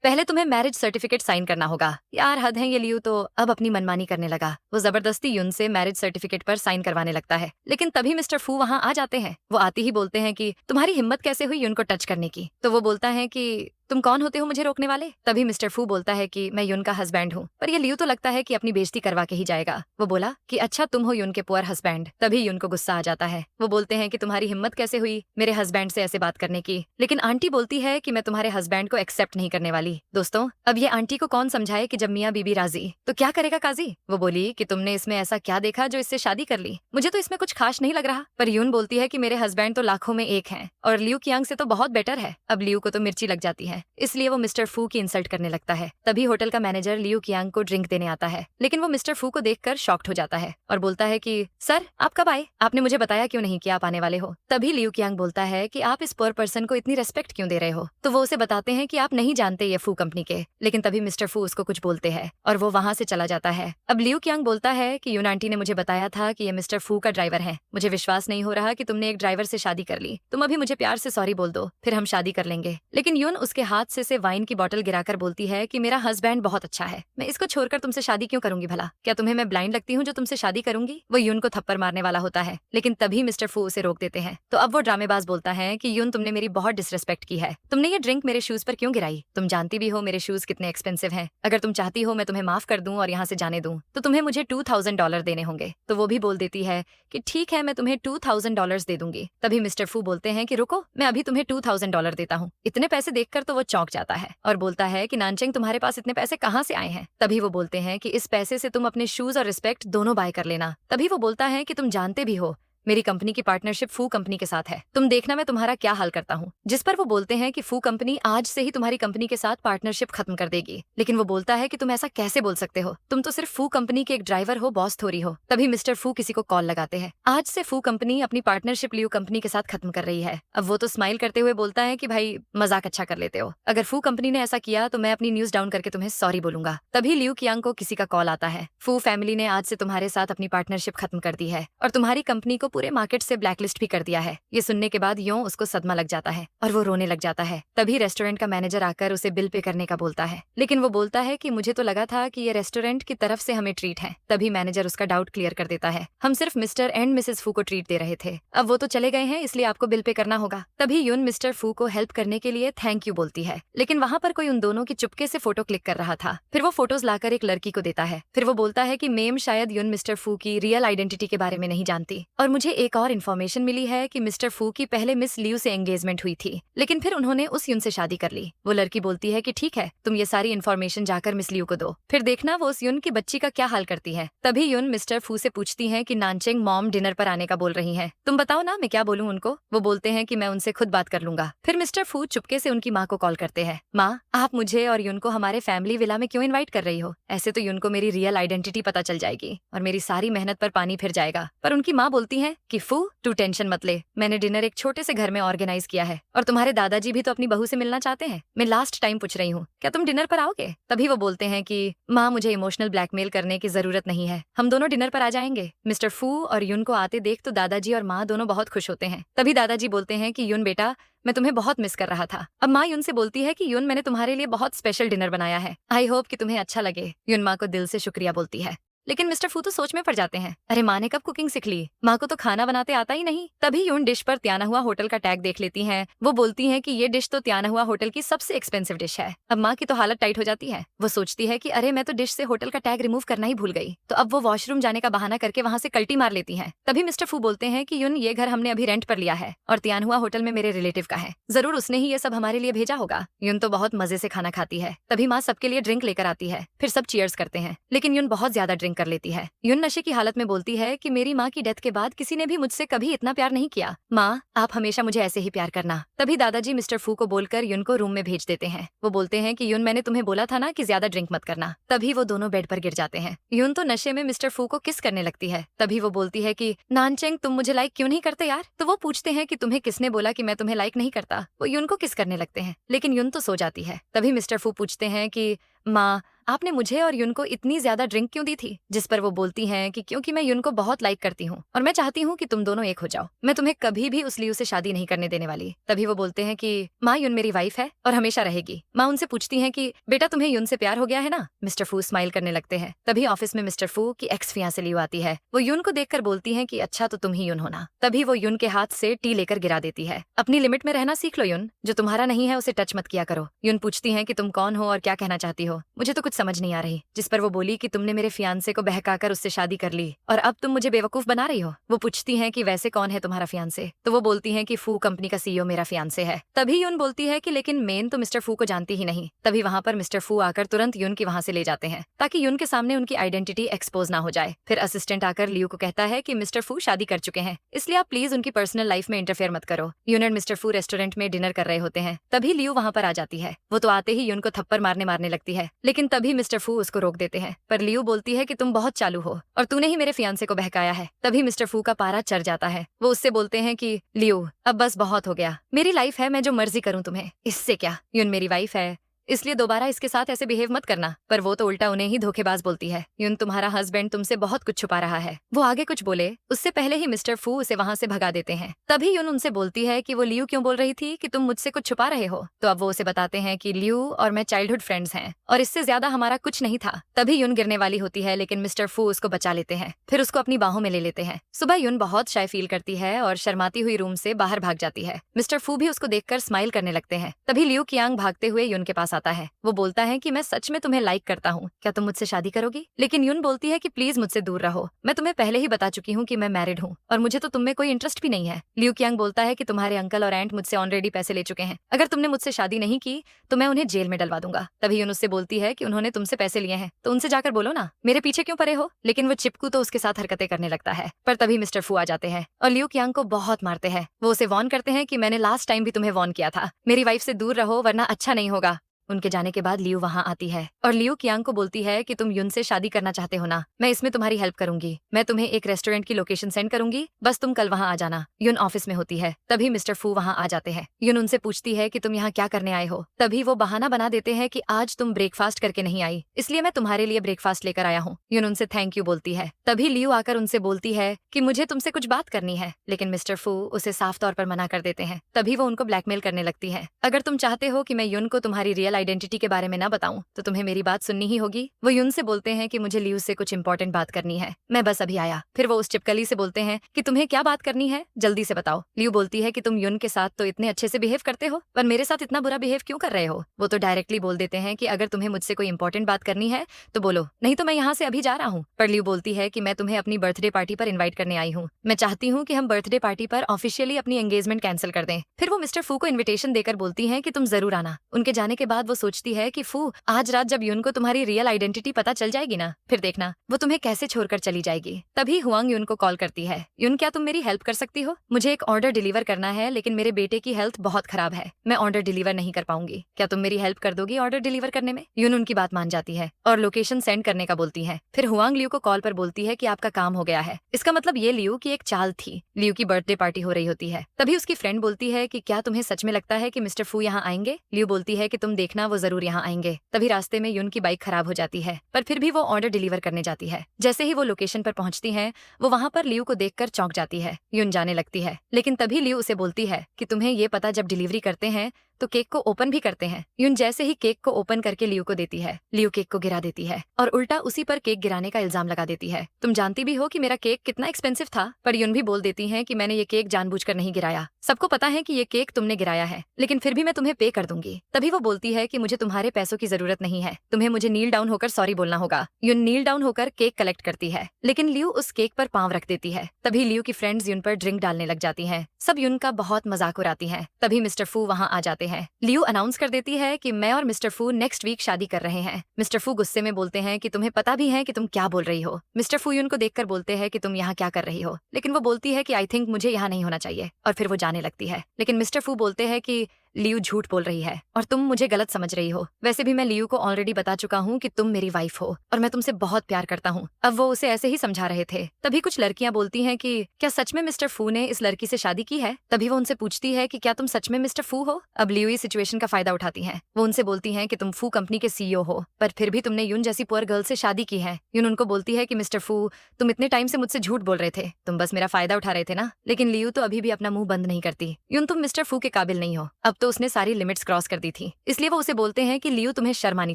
पहले तुम्हें मैरिज सर्टिफिकेट साइन करना होगा। यार हद है ये, लियू तो अब अपनी मनमानी करने लगा। वो जबरदस्ती यून से मैरिज सर्टिफिकेट पर साइन करवाने लगता है। लेकिन तभी मिस्टर फू वहाँ आ जाते हैं। वो आते ही बोलते हैं कि तुम्हारी हिम्मत कैसे हुई यून को टच करने की। तो वो बोलता है कि तुम कौन होते हो मुझे रोकने वाले। तभी मिस्टर फू बोलता है कि मैं यून का हस्बैंड हूँ। पर ये लियू तो लगता है कि अपनी बेइज्जती करवा के ही जाएगा। वो बोला कि अच्छा तुम हो यून के पुअर हस्बैंड। तभी यून को गुस्सा आ जाता है। वो बोलते हैं कि तुम्हारी हिम्मत कैसे हुई मेरे हस्बैंड से ऐसे बात करने की। लेकिन आंटी बोलती है कि मैं तुम्हारे हस्बैंड को एक्सेप्ट नहीं करने वाली। दोस्तों, अब ये आंटी को कौन समझाए कि जब मियाँ बीबी राजी तो क्या करेगा काजी। वो बोली कि तुमने इसमें ऐसा क्या देखा जो इससे शादी कर ली, मुझे तो इसमें कुछ खास नहीं लग रहा। पर यून बोलती है कि मेरे हस्बैंड तो लाखों में एक हैं और लियू कियांग से तो बहुत बेटर है। अब लियू को तो मिर्ची लग जाती है, इसलिए वो मिस्टर फू की इंसल्ट करने लगता है। तभी होटल का मैनेजर लियू कियांग को ड्रिंक देने आता है, लेकिन वो मिस्टर फू को देखकर शॉक्ड हो जाता है और बोलता है कि सर आप कब आए, आपने मुझे बताया क्यों नहीं कि आप आने वाले हो। तभी लियू कियांग बोलता है कि आप इस पुअर पर्सन को इतनी रेस्पेक्ट क्यों दे रहे हो। तो वो उसे बताते हैं कि आप नहीं जानते ये फू कंपनी के। लेकिन तभी मिस्टर फू उसको कुछ बोलते हैं और वो वहाँ से चला जाता है। अब लियू कियांग बोलता है कि यून आंटी ने मुझे बताया था कि ये मिस्टर फू का ड्राइवर है, मुझे विश्वास नहीं हो रहा कि तुमने एक ड्राइवर से शादी कर ली, तुम अभी मुझे प्यार से सॉरी बोल दो, फिर हम शादी कर लेंगे। लेकिन यून उसके हाथ से वाइन की बोतल गिराकर बोलती है कि मेरा हस्बैंड बहुत अच्छा है, मैं इसको छोड़कर तुमसे शादी क्यों करूंगी भला, क्या तुम्हें मैं ब्लाइंड लगती हूँ जो तुमसे शादी करूंगी। वो यून को थप्पड़ मारने वाला होता है, लेकिन तभी मिस्टर फू उसे रोक देते हैं। तो अब वो ड्रामेबाज बोलता है कि यून तुमने मेरी बहुत डिसरेस्पेक्ट की है, तुमने ये ड्रिंक मेरे शूज पर क्यों गिराई, तुम जानती भी हो मेरे शूज कितने एक्सपेंसिव हैं, अगर तुम चाहती हो मैं तुम्हें माफ कर दूं और यहाँ से जाने दूं तो तुम्हें मुझे $2000 देने होंगे। तो वो भी बोल देती है कि ठीक है मैं तुम्हें $2000 दे दूंगी। तभी मिस्टर फू बोलते हैं कि रुको, मैं अभी तुम्हें $2000 देता हूँ। इतने पैसे देखकर तो वो चौंक जाता है और बोलता है कि नानचेंग तुम्हारे पास इतने पैसे कहाँ से आए हैं। तभी वो बोलते हैं कि इस पैसे से तुम अपने शूज और रिस्पेक्ट दोनों बाय कर लेना। तभी वो बोलता है कि तुम जानते भी हो मेरी कंपनी की पार्टनरशिप फू कंपनी के साथ है, तुम देखना मैं तुम्हारा क्या हाल करता हूँ। जिस पर वो बोलते हैं कि फू कंपनी आज से ही तुम्हारी कंपनी के साथ पार्टनरशिप खत्म कर देगी। लेकिन वो बोलता है कि तुम ऐसा कैसे बोल सकते हो, तुम तो सिर्फ फू कंपनी के एक ड्राइवर हो, बॉस थोड़ी हो। तभी मिस्टर फू किसी को कॉल लगाते हैं। आज से फू कंपनी अपनी पार्टनरशिप लियू कंपनी के साथ खत्म कर रही है। अब वो तो स्माइल करते हुए बोलता है कि भाई मजाक अच्छा कर लेते हो, अगर फू कंपनी ने ऐसा किया तो मैं अपनी न्यूज डाउन करके तुम्हें सॉरी बोलूंगा। तभी लियू कियांग को किसी का कॉल आता है, फू फैमिली ने आज से तुम्हारे साथ अपनी पार्टनरशिप खत्म कर दी है और तुम्हारी कंपनी को पूरे मार्केट से ब्लैकलिस्ट भी कर दिया है। ये सुनने के बाद यूं उसको सदमा लग जाता है और वो रोने लग जाता है। तभी रेस्टोरेंट का मैनेजर आकर उसे बिल पे करने का बोलता है, लेकिन वो बोलता है कि मुझे तो लगा था कि ये रेस्टोरेंट की तरफ से हमें ट्रीट है। तभी मैनेजर उसका डाउट क्लियर कर देता है, हम सिर्फ मिस्टर एंड मिसेस फू को ट्रीट दे रहे थे, अब वो तो चले गए हैं इसलिए आपको बिल पे करना होगा। तभी यून मिस्टर फू को हेल्प करने के लिए थैंक यू बोलती है, लेकिन वहाँ पर कोई उन दोनों की चुपके से फोटो क्लिक कर रहा था। फिर वो फोटोज लाकर एक लड़की को देता है। फिर वो बोलता है कि मेम शायद यून मिस्टर फू की रियल आइडेंटिटी के बारे में नहीं जानती और मुझे मुझे एक और इन्फॉर्मेशन मिली है कि मिस्टर फू की पहले मिस लियू से एंगेजमेंट हुई थी, लेकिन फिर उन्होंने उस युन से शादी कर ली। वो लड़की बोलती है कि ठीक है, तुम ये सारी इन्फॉर्मेशन जाकर मिस लियू को दो, फिर देखना वो उस युन की बच्ची का क्या हाल करती है। तभी युन मिस्टर फू से पूछती है कि नानचेंग मॉम डिनर पर आने का बोल रही है, तुम बताओ ना मैं क्या बोलूं उनको। वो बोलते हैं कि मैं उनसे खुद बात कर लूंगा। फिर मिस्टर फू चुपके से उनकी माँ को कॉल करते हैं, माँ आप मुझे और युन को हमारे फैमिली विला में क्यों इन्वाइट कर रही हो? ऐसे तो युन को मेरी रियल आइडेंटिटी पता चल जाएगी और मेरी सारी मेहनत पर पानी फिर जाएगा। पर उनकी माँ बोलती है कि फू तू टेंशन मत ले, मैंने डिनर एक छोटे से घर में ऑर्गेनाइज किया है और तुम्हारे दादाजी भी तो अपनी बहू से मिलना चाहते हैं। मैं लास्ट टाइम पूछ रही हूँ, क्या तुम डिनर पर आओगे? तभी वो बोलते हैं कि माँ मुझे इमोशनल ब्लैकमेल करने की जरूरत नहीं है, हम दोनों डिनर पर आ जाएंगे। मिस्टर फू और युन को आते देख तो दादाजी और माँ दोनों बहुत खुश होते हैं। तभी दादाजी बोलते हैं कि युन बेटा मैं तुम्हें बहुत मिस कर रहा था। अब माँ युन से बोलती है कि युन मैंने तुम्हारे लिए बहुत स्पेशल डिनर बनाया है, आई होप कि तुम्हें अच्छा लगे। युन माँ को दिल से शुक्रिया बोलती है, लेकिन मिस्टर फू तो सोच में पड़ जाते हैं, अरे माँ ने कब कुकिंग सीख ली, माँ को तो खाना बनाते आता ही नहीं। तभी युन डिश पर त्याना हुआ होटल का टैग देख लेती हैं। वो बोलती हैं कि ये डिश तो त्याना हुआ होटल की सबसे एक्सपेंसिव डिश है। अब माँ की तो हालत टाइट हो जाती है। वो सोचती है कि अरे मैं तो डिश से होटल का टैग रिमूव करना ही भूल गई। तो अब वो वॉशरूम जाने का बहाना करके वहाँ से कल्टी मार लेती है। तभी मिस्टर फू बोलते हैं कि युन ये घर हमने अभी रेंट पर लिया है और त्यान हुआ होटल में मेरे रिलेटिव का है, जरूर उसने ही ये सब हमारे लिए भेजा होगा। युन तो बहुत मजे से खाना खाती है। तभी माँ सबके लिए ड्रिंक लेकर आती है, फिर सब चीयर्स करते हैं, लेकिन युन बहुत ज्यादा ड्रिंक कर लेती है। युन नशे की हालत में बोलती है कि मेरी माँ की डेथ के बाद किसी ने भी मुझसे कभी इतना प्यार नहीं किया, माँ आप हमेशा मुझे ऐसे ही प्यार करना। तभी दादाजी मिस्टर फू को बोलकर युन को रूम में भेज देते हैं। वो बोलते हैं कि युन मैंने तुम्हें बोला था ना कि ज्यादा ड्रिंक मत करना। तभी वो दोनों बेड पर गिर जाते हैं। युन तो नशे में मिस्टर फू को किस करने लगती है। तभी वो बोलती है कि नानचेंग तुम मुझे लाइक क्यों नहीं करते यार? तो वो पूछते हैं कि तुम्हें किसने बोला कि मैं तुम्हें लाइक नहीं करता। वो युन को किस करने लगते हैं, लेकिन युन तो सो जाती है। तभी मिस्टर फू पूछते हैं कि माँ आपने मुझे और युन को इतनी ज्यादा ड्रिंक क्यों दी थी? जिस पर वो बोलती हैं कि क्योंकि मैं युन को बहुत लाइक करती हूँ और मैं चाहती हूँ कि तुम दोनों एक हो जाओ, मैं तुम्हें कभी भी उस लियू से शादी नहीं करने देने वाली। तभी वो बोलते हैं कि माँ युन मेरी वाइफ है और हमेशा रहेगी। माँ उनसे पूछती है कि बेटा तुम्हें युन से प्यार हो गया है ना? मिस्टर फू स्माइल करने लगते हैं। तभी ऑफिस में मिस्टर फू की एक्स फियांसे लियू आती है। वो युन को देखकर बोलती है कि अच्छा तो तुम ही युन होना। तभी वो युन के हाथ से टी लेकर गिरा देती है। अपनी लिमिट में रहना सीख लो युन, जो तुम्हारा नहीं है उसे टच मत किया करो। युन पूछती है कि तुम कौन हो और क्या कहना चाहती हो? मुझे तो कुछ समझ नहीं आ रही। जिस पर वो बोली कि तुमने मेरे फियांसे को बहकाकर उससे शादी कर ली और अब तुम मुझे बेवकूफ बना रही हो। वो पूछती हैं कि वैसे कौन है तुम्हारा फियांसे? तो वो बोलती हैं कि फू कंपनी का सीईओ मेरा फियांसे है। तभी युन बोलती है कि लेकिन मेन तो मिस्टर फू को जानती ही नहीं। तभी वहाँ पर मिस्टर फू आकर तुरंत युन की वहाँ से ले जाते हैं ताकि युन के सामने उनकी आइडेंटिटी एक्सपोज ना हो जाए। फिर असिस्टेंट आकर लियू को कहता है कि मिस्टर फू शादी कर चुके हैं, इसलिए आप प्लीज उनकी पर्सनल लाइफ में इंटरफेयर मत करो। युन और मिस्टर फू रेस्टोरेंट में डिनर कर रहे होते हैं। तभी लियू वहाँ पर आ जाती है। वो तो आते ही युन को थप्पड़ मारने लगती है, लेकिन तभी मिस्टर फू उसको रोक देते हैं। पर लियू बोलती है कि तुम बहुत चालू हो और तूने ही मेरे फियांसे को बहकाया है। तभी मिस्टर फू का पारा चढ़ जाता है। वो उससे बोलते हैं कि लियू अब बस बहुत हो गया, मेरी लाइफ है, मैं जो मर्जी करूं तुम्हें इससे क्या? युन मेरी वाइफ है, इसलिए दोबारा इसके साथ ऐसे बिहेव मत करना। पर वो तो उल्टा उन्हें ही धोखेबाज बोलती है। युन तुम्हारा हस्बैंड तुमसे बहुत कुछ छुपा रहा है। वो आगे कुछ बोले उससे पहले ही मिस्टर फू उसे वहाँ से भगा देते हैं। तभी युन उनसे बोलती है कि वो लियू क्यों बोल रही थी कि तुम मुझसे कुछ छुपा रहे हो। तो अब वो उसे बताते हैं कि लियू और मैं चाइल्डहुड फ्रेंड्स हैं और इससे ज्यादा हमारा कुछ नहीं था। तभी युन गिरने वाली होती है, लेकिन मिस्टर फू उसको बचा लेते हैं, फिर उसको अपनी बाहों में ले लेते हैं। सुबह युन बहुत शाय फील करती है और शर्माती हुई रूम से बाहर भाग जाती है। मिस्टर फू भी उसको देखकर स्माइल करने लगते हैं। तभी लियू कियांग भागते हुए युन के पास आता है। वो बोलता है कि मैं सच में तुम्हें लाइक करता हूँ, क्या तुम मुझसे शादी करोगी? लेकिन युन बोलती है कि प्लीज मुझसे दूर रहो, मैं तुम्हें पहले ही बता चुकी हूँ कि मैं मैरिड हूँ और मुझे तो तुम में कोई इंटरेस्ट भी नहीं है। लियू कियांग बोलता है कि तुम्हारे अंकल और एंट मुझसे ऑलरेडी पैसे ले चुके हैं, अगर तुमने मुझसे शादी नहीं की तो मैं उन्हें जेल में डलवा दूंगा। तभी युन उससे बोलती है कि उन्होंने तुमसे पैसे लिए हैं तो उनसे जाकर बोलो ना, मेरे पीछे क्यों पड़े हो? लेकिन वो चिपकू तो उसके साथ हरकतें करने लगता है। पर तभी मिस्टर फू आ जाते हैं और लियू कियांग को बहुत मारते हैं। वो उसे वॉर्न करते हैं कि मैंने लास्ट टाइम भी तुम्हें वॉर्न किया था, मेरी वाइफ से दूर रहो वरना अच्छा नहीं होगा। उनके जाने के बाद लियू वहाँ आती है और लियू कियांग को बोलती है कि तुम युन से शादी करना चाहते हो ना, मैं इसमें तुम्हारी हेल्प करूंगी, मैं तुम्हें एक रेस्टोरेंट की लोकेशन सेंड करूंगी, बस तुम कल वहाँ आ जाना। युन ऑफिस में होती है। तभी मिस्टर फू वहाँ आ जाते हैं। युन उनसे पूछती है कि तुम यहाँ क्या करने आए हो? तभी वो बहाना बना देते हैं कि आज तुम ब्रेकफास्ट करके नहीं आई, इसलिए मैं तुम्हारे लिए ब्रेकफास्ट लेकर आया हूँ। युन उनसे थैंक यू बोलती है। तभी लियू आकर उनसे बोलती है कि मुझे तुमसे कुछ बात करनी है, लेकिन मिस्टर फू उसे साफ तौर पर मना कर देते हैं। तभी वो उनको ब्लैकमेल करने लगती है, अगर तुम चाहते हो कि मैं युन को तुम्हारी रियल आइडेंटिटी के बारे में ना बताऊं तो तुम्हें मेरी बात सुननी ही होगी। वो यून से बोलते हैं कि मुझे लियू से कुछ इंपॉर्टेंट बात करनी है, मैं बस अभी आया। फिर वो उस चिपकली से बोलते हैं कि तुम्हें क्या बात करनी है, जल्दी से बताओ। लियू बोलती है कि तुम यून के साथ तो इतने अच्छे से बिहेव करते हो, पर मेरे साथ इतना बुरा बिहेव क्यों कर रहे हो। वो तो डायरेक्टली बोल देते हैं कि अगर तुम्हें मुझसे कोई इंपॉर्टेंट बात करनी है तो बोलो, नहीं तो मैं यहाँ से अभी जा रहा हूँ। पर लियू बोलती है कि मैं तुम्हें अपनी बर्थडे पार्टी पर इन्वाइट करने आई हूँ, मैं चाहती हूँ कि हम बर्थडे पार्टी पर ऑफिशियली अपनी एंगेजमेंट कैंसिल कर दें। फिर वो मिस्टर फू को इन्विटेशन देकर बोलती है कि तुम जरूर आना। उनके जाने के बाद वो सोचती है कि फू, आज रात जब यून को तुम्हारी रियल आइडेंटिटी पता चल जाएगी ना, फिर देखना वो तुम्हें कैसे छोड़कर चली जाएगी। तभी हुआंग यून को कॉल करती है, यून क्या तुम मेरी हेल्प कर सकती हो, मुझे एक ऑर्डर डिलीवर करना है लेकिन मेरे बेटे की हेल्थ बहुत खराब है, मैं ऑर्डर डिलीवर नहीं कर पाऊंगी, क्या तुम मेरी हेल्प कर दोगी ऑर्डर डिलीवर करने में। यून उनकी बात मान जाती है और लोकेशन सेंड करने का बोलती है। फिर हुआंग लियू को कॉल पर बोलती है कि आपका काम हो गया है। इसका मतलब ये लियू की एक चाल थी। लियू की बर्थडे पार्टी हो रही होती है। तभी उसकी फ्रेंड बोलती है कि क्या तुम्हें सच में लगता है कि मिस्टर फू यहाँ आएंगे। लियू बोलती है कि तुम देखना वो जरूर यहाँ आएंगे। तभी रास्ते में यून की बाइक खराब हो जाती है, पर फिर भी वो ऑर्डर डिलीवर करने जाती है। जैसे ही वो लोकेशन पर पहुंचती है, वो वहाँ पर लियू को देखकर चौंक जाती है। यून जाने लगती है, लेकिन तभी लियू उसे बोलती है कि तुम्हें ये पता जब डिलीवरी करते हैं तो केक को ओपन भी करते हैं। यून जैसे ही केक को ओपन करके लियू को देती है, लियू केक को गिरा देती है और उल्टा उसी पर केक गिराने का इल्जाम लगा देती है। तुम जानती भी हो कि मेरा केक कितना एक्सपेंसिव था। पर यून भी बोल देती है कि मैंने ये केक जानबूझकर नहीं गिराया, सबको पता है कि ये केक तुमने गिराया है, लेकिन फिर भी मैं तुम्हें पे कर दूंगी। तभी वो बोलती है कि मुझे तुम्हारे पैसों की जरूरत नहीं है, तुम्हें मुझे नील डाउन होकर सॉरी बोलना होगा। यून नील डाउन होकर केक कलेक्ट करती है, लेकिन लियू उस केक पर पांव रख देती है। तभी लियू की फ्रेंड्स यून पर ड्रिंक डालने लग जाती हैं। सब यून का बहुत मजाक उड़ाती हैं। तभी मिस्टर फू वहाँ आ जाते हैं। लियू अनाउंस कर देती है कि मैं और मिस्टर फू नेक्स्ट वीक शादी कर रहे हैं। मिस्टर फू गुस्से में बोलते हैं कि तुम्हें पता भी है कि तुम क्या बोल रही हो। मिस्टर फू यून को देखकर बोलते हैं कि तुम यहाँ क्या कर रही हो, लेकिन वो बोलती है कि आई थिंक मुझे यहाँ नहीं होना चाहिए, और फिर वो जाने लगती है। लेकिन मिस्टर फू बोलते हैं कि लियू झूठ बोल रही है और तुम मुझे गलत समझ रही हो। वैसे भी मैं लियू को ऑलरेडी बता चुका हूँ कि तुम मेरी वाइफ हो और मैं तुमसे बहुत प्यार करता हूँ। अब वो उसे ऐसे ही समझा रहे थे। तभी कुछ लड़कियां बोलती हैं कि क्या सच में मिस्टर फू ने इस लड़की से शादी की है। तभी वो उनसे पूछती है कि क्या तुम सच में मिस्टर फू हो। अब लियू इस सिचुएशन का फायदा उठाती है। वो उनसे बोलती है कि तुम फू कंपनी के सीईओ हो, पर फिर भी तुमने यून जैसी पुअर गर्ल से शादी की है। यून उनको बोलती है कि मिस्टर फू, तुम इतने टाइम से मुझसे झूठ बोल रहे थे, तुम बस मेरा फायदा उठा रहे थे ना। लेकिन लियू तो अभी भी अपना मुंह बंद नहीं करती। यून, तुम मिस्टर फू के काबिल नहीं हो। अब तो उसने सारी लिमिट्स क्रॉस कर दी थी, इसलिए वो उसे बोलते हैं कि लियू तुम्हें शर्म आनी